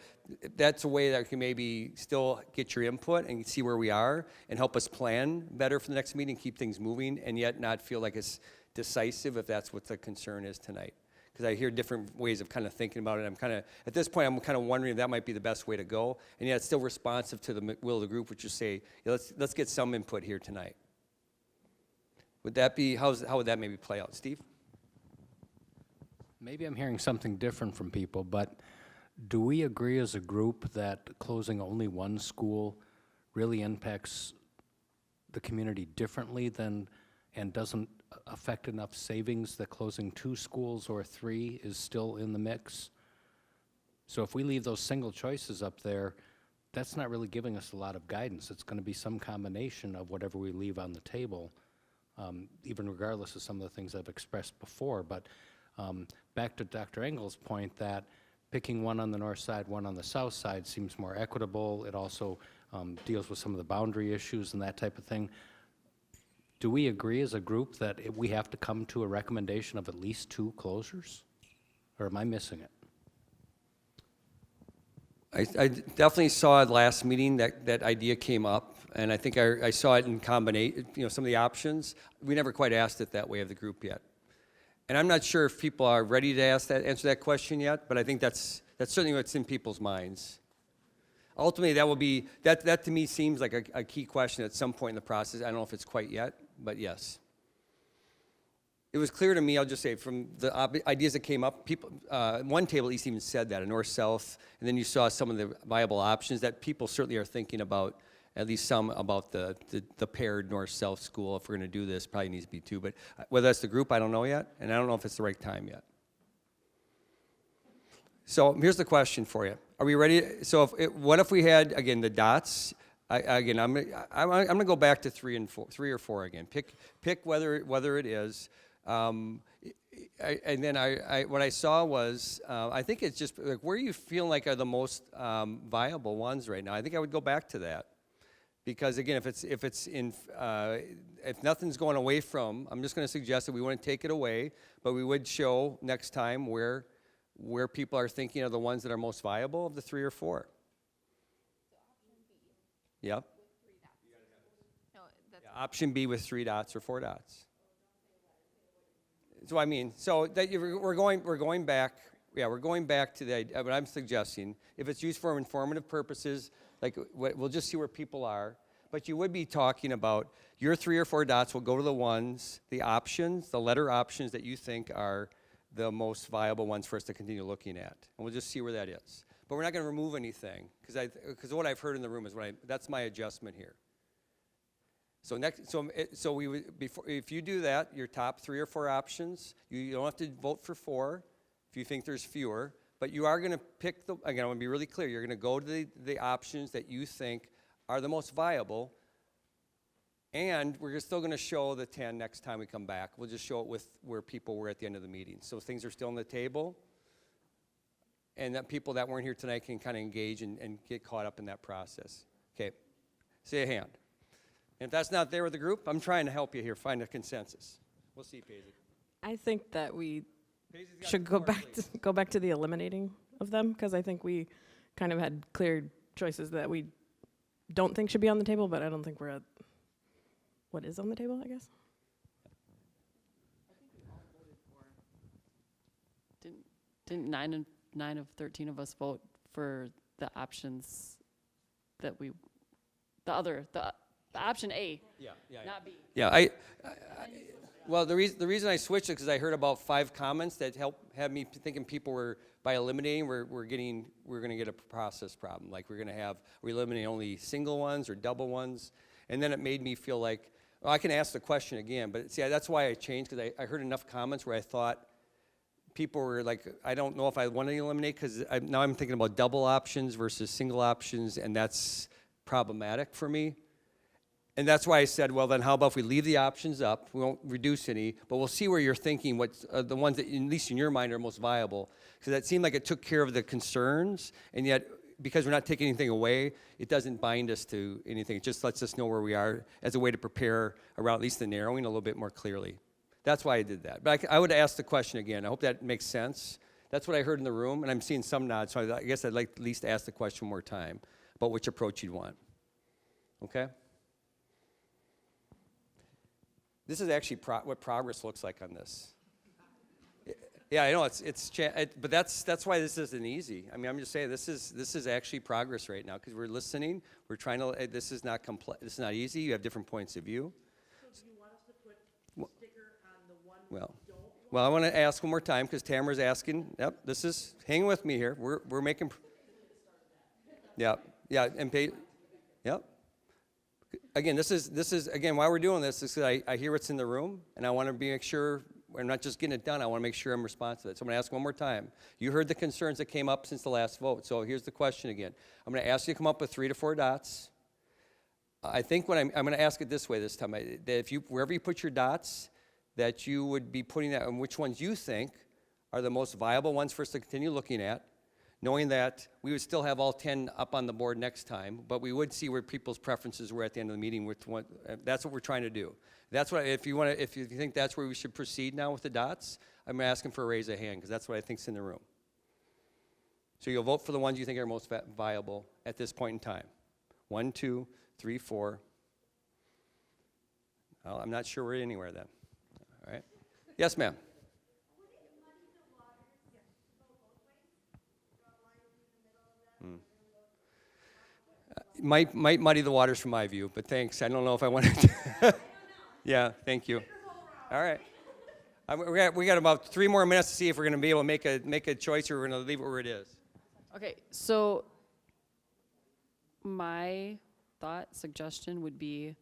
[SPEAKER 1] that's a way that can maybe still get your input and see where we are and help us plan better for the next meeting, keep things moving, and yet not feel like it's decisive if that's what the concern is tonight. Because I hear different ways of kind of thinking about it. At this point, I'm kind of wondering if that might be the best way to go, and yet it's still responsive to the will of the group, which is say, let's get some input here tonight. Would that be, how would that maybe play out? Steve?
[SPEAKER 8] Maybe I'm hearing something different from people, but do we agree as a group that closing only one school really impacts the community differently than, and doesn't affect enough savings that closing 2 schools or 3 is still in the mix? So if we leave those single choices up there, that's not really giving us a lot of guidance. It's going to be some combination of whatever we leave on the table, even regardless of some of the things I've expressed before. But back to Dr. Engel's point that picking one on the north side, one on the south side seems more equitable. It also deals with some of the boundary issues and that type of thing. Do we agree as a group that we have to come to a recommendation of at least 2 closures? Or am I missing it?
[SPEAKER 1] I definitely saw at last meeting that idea came up, and I think I saw it in combination, some of the options. We never quite asked it that way of the group yet. And I'm not sure if people are ready to answer that question yet, but I think that's certainly what's in people's minds. Ultimately, that to me seems like a key question at some point in the process. I don't know if it's quite yet, but yes. It was clear to me, I'll just say, from the ideas that came up, people, one table at least even said that, a north-south, and then you saw some of the viable options that people certainly are thinking about at least some about the paired north-south school. If we're going to do this, probably needs to be two. But whether that's the group, I don't know yet, and I don't know if it's the right time yet. So here's the question for you. Are we ready? So what if we had, again, the dots? I'm gonna go back to 3 or 4 again. Pick whether it is. And then what I saw was, I think it's just like where you feel like are the most viable ones right now. I think I would go back to that, because again, if nothing's going away from, I'm just going to suggest that we wouldn't take it away, but we would show next time where people are thinking are the ones that are most viable of the 3 or 4. Yep.
[SPEAKER 6] No, that's
[SPEAKER 1] Yeah, option B with 3 dots or 4 dots. So I mean, so that we're going back. Yeah, we're going back to the. What I'm suggesting, if it's used for informative purposes, like we'll just see where people are. But you would be talking about your 3 or 4 dots will go to the ones, the options, the letter options that you think are the most viable ones for us to continue looking at, and we'll just see where that is. But we're not going to remove anything, because what I've heard in the room is that's my adjustment here. So we would, before, if you do that, your top 3 or 4 options, you don't have to vote for 4 if you think there's fewer, but you are going to pick again, I want to be really clear, you're going to go to the options that you think are the most viable, and we're still going to show the 10 next time we come back. We'll just show it with where people were at the end of the meeting. So things are still on the table, and that people that weren't here tonight can kind of engage and get caught up in that process. Okay, say a hand. And if that's not there with the group, I'm trying to help you here, find a consensus. We'll see, Paisy.
[SPEAKER 7] I think that we
[SPEAKER 1] Paisy's got
[SPEAKER 7] should
[SPEAKER 1] the
[SPEAKER 7] go
[SPEAKER 1] floor,
[SPEAKER 7] back
[SPEAKER 1] please.
[SPEAKER 7] go back to the eliminating of them, because I think we kind of had clear choices that we don't think should be on the table, but I don't think we're at what is on the table, I guess.
[SPEAKER 5] Didn't 9 of 13 of us vote for the options that we, the option A,
[SPEAKER 1] Yeah.
[SPEAKER 5] not B?
[SPEAKER 1] Yeah, well, the reason I switched it because I heard about 5 comments that had me thinking people were, by eliminating, we're going to get a process problem. Like we're eliminating only single ones or double ones, and then it made me feel like, well, I can ask the question again, but see, that's why I changed, because I heard enough comments where I thought people were like, I don't know if I want to eliminate, because now I'm thinking about double options versus single options, and that's problematic for me. And that's why I said, well, then how about if we leave the options up? We won't reduce any, but we'll see where you're thinking, what's the ones that, at least in your mind, are most viable. Because that seemed like it took care of the concerns, and yet, because we're not taking anything away, it doesn't bind us to anything. It just lets us know where we are as a way to prepare around at least the narrowing a little bit more clearly. That's why I did that. But I would ask the question again. I hope that makes sense. That's what I heard in the room, and I'm seeing some nods, so I guess I'd like to at least ask the question one more time about which approach you'd want. Okay? This is actually what progress looks like on this. Yeah, I know but that's why this isn't easy. I mean, I'm just saying this is actually progress right now, because we're listening. We're trying to. This is not complex. This is not easy. You have different points of view.
[SPEAKER 13] So do you want us to put a sticker on the one we don't want?
[SPEAKER 1] Well, I want to ask one more time, because Tamara's asking. Yep, hang with me here. We're making. Yeah, and yep. Again, this is again why we're doing this is because I hear what's in the room, and I want to make sure we're not just getting it done. I want to make sure I'm responsive to it. So I'm going to ask one more time. You heard the concerns that came up since the last vote. So here's the question again. I'm going to ask you to come up with 3 to 4 dots. I think I'm going to ask it this way this time. That wherever you put your dots, that you would be putting that on which ones you think are the most viable ones for us to continue looking at, knowing that we would still have all 10 up on the board next time, but we would see where people's preferences were at the end of the meeting. That's what we're trying to do. That's what, if you think that's where we should proceed now with the dots, I'm asking for a raise of hand, because that's what I think's in the room. So you'll vote for the ones you think are most viable at this point in time. 1, 2, 3, 4. Well, I'm not sure we're anywhere then. All right. Yes, ma'am. Might muddy the waters from my view, but thanks. I don't know if I wanted to. Yeah, thank you. All right. We got about 3 more minutes to see if we're going to be able to make a choice, or we're going to leave it where it is.
[SPEAKER 5] Okay, so my thought, suggestion would be,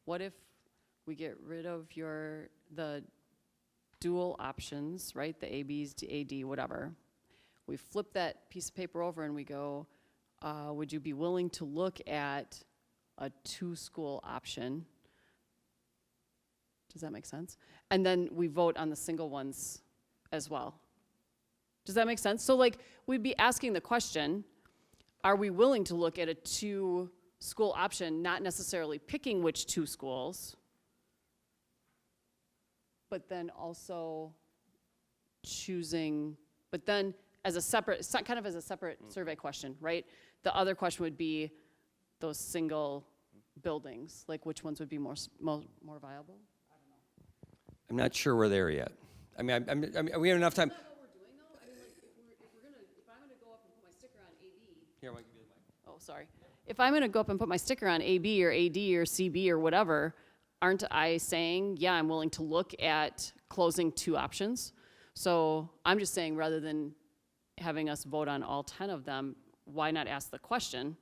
[SPEAKER 5] what if we get rid of the dual options, right? The ABs, AD, whatever. We flip that piece of paper over and we go, would you be willing to look at a 2-school option? Does that make sense? And then we vote on the single ones as well. Does that make sense? So like, we'd be asking the question, are we willing to look at a 2-school option, not necessarily picking which 2 schools, but then also choosing, but then as a separate, kind of as a separate survey question, right? The other question would be those single buildings, like which ones would be more viable?
[SPEAKER 1] I'm not sure we're there yet. I mean, we have enough time.
[SPEAKER 5] Is that what we're doing though? I mean, like, if I'm gonna go up and put my sticker on AB.
[SPEAKER 1] Here, I want to give you the mic.
[SPEAKER 5] Oh, sorry. If I'm gonna go up and put my sticker on AB or AD or CB or whatever, aren't I saying, yeah, I'm willing to look at closing 2 options? So I'm just saying, rather than having us vote on all 10 of them, why not ask the question,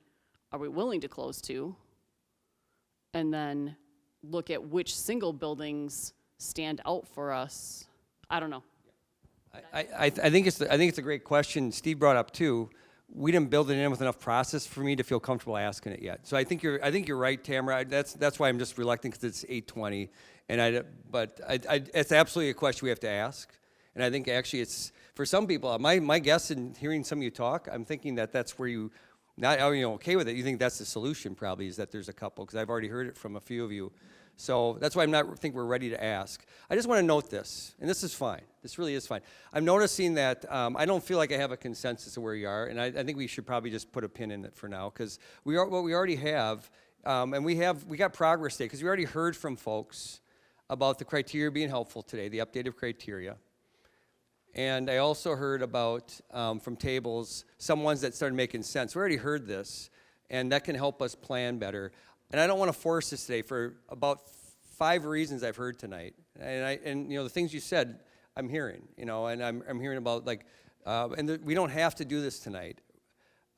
[SPEAKER 5] are we willing to close 2? And then look at which single buildings stand out for us. I don't know.
[SPEAKER 1] I think it's a great question Steve brought up too. We didn't build it in with enough process for me to feel comfortable asking it yet. So I think you're right, Tamara. That's why I'm just reluctant, because it's 8:20, and it's absolutely a question we have to ask. And I think actually it's for some people. My guess in hearing some of you talk, I'm thinking that's where you not are you okay with it. You think that's the solution probably, is that there's a couple, because I've already heard it from a few of you. So that's why I'm not think we're ready to ask. I just want to note this, and this is fine. This really is fine. I'm noticing that I don't feel like I have a consensus of where you are, and I think we should probably just put a pin in it for now, because what we already have, and we got progress today, because we already heard from folks about the criteria being helpful today, the updated criteria. And I also heard about, from tables, some ones that started making sense. We already heard this, and that can help us plan better. And I don't want to force this today for about 5 reasons I've heard tonight. And the things you said, I'm hearing, and I'm hearing about we don't have to do this tonight.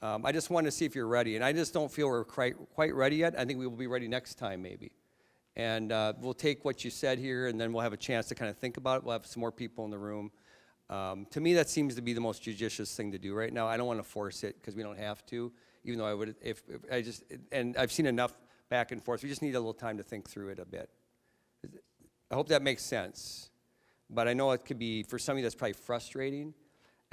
[SPEAKER 1] I just wanted to see if you're ready, and I just don't feel we're quite ready yet. I think we will be ready next time maybe. And we'll take what you said here, and then we'll have a chance to kind of think about it. We'll have some more people in the room. To me, that seems to be the most judicious thing to do right now. I don't want to force it, because we don't have to, even though I would, and I've seen enough back and forth. We just need a little time to think through it a bit. I hope that makes sense. But I know it could be, for some of you, that's probably frustrating.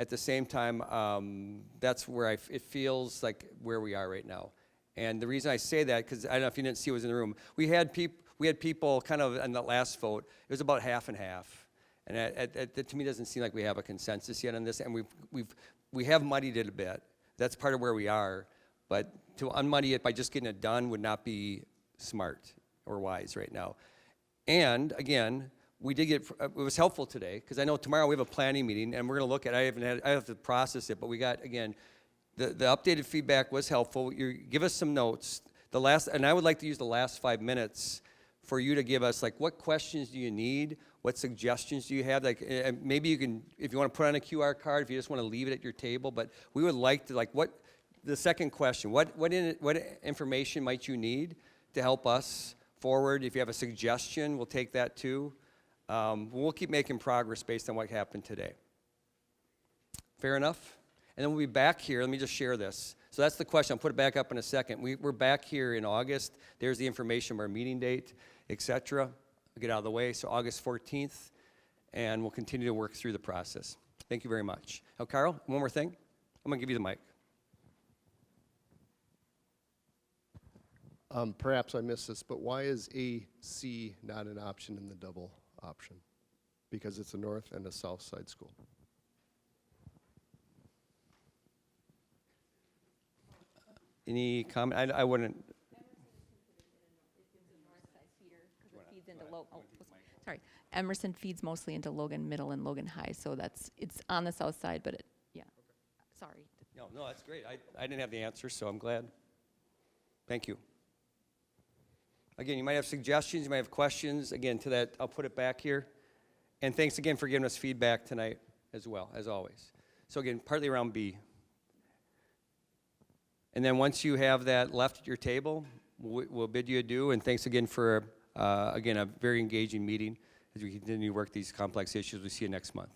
[SPEAKER 1] At the same time, that's where it feels like where we are right now. And the reason I say that, because I don't know if you didn't see who was in the room, we had people kind of in the last vote. It was about half and half. And that to me doesn't seem like we have a consensus yet on this. And we have muddied it a bit. That's part of where we are. But to unmuddy it by just getting it done would not be smart or wise right now. And again, it was helpful today, because I know tomorrow we have a planning meeting, and we're going to look at, I have to process it, but we got, again, the updated feedback was helpful. Give us some notes. And I would like to use the last 5 minutes for you to give us, what questions do you need? What suggestions do you have? Maybe you can, if you want to put on a QR card, if you just want to leave it at your table, but we would like to, the second question, what information might you need to help us forward? If you have a suggestion, we'll take that too. We'll keep making progress based on what happened today. Fair enough? And then we'll be back here. Let me just share this. So that's the question. I'll put it back up in a second. We're back here in August. There's the information of our meeting date, etc. I'll get out of the way. So August 14th, and we'll continue to work through the process. Thank you very much. Now, Carl, one more thing. I'm going to give you the mic.
[SPEAKER 9] Perhaps I missed this, but why is AC not an option in the double option? Because it's a north and a south side school.
[SPEAKER 1] Any comment? I wouldn't.
[SPEAKER 11] Emerson feeds mostly into Logan Middle and Logan High, so it's on the south side, but sorry.
[SPEAKER 1] No, that's great. I didn't have the answer, so I'm glad. Thank you. Again, you might have suggestions, you might have questions. Again, to that, I'll put it back here. And thanks again for giving us feedback tonight as well, as always. So again, partly around B. And then once you have that left at your table, we'll bid you adieu, and thanks again for, again, a very engaging meeting as we continue to work these complex issues. We'll see you next month.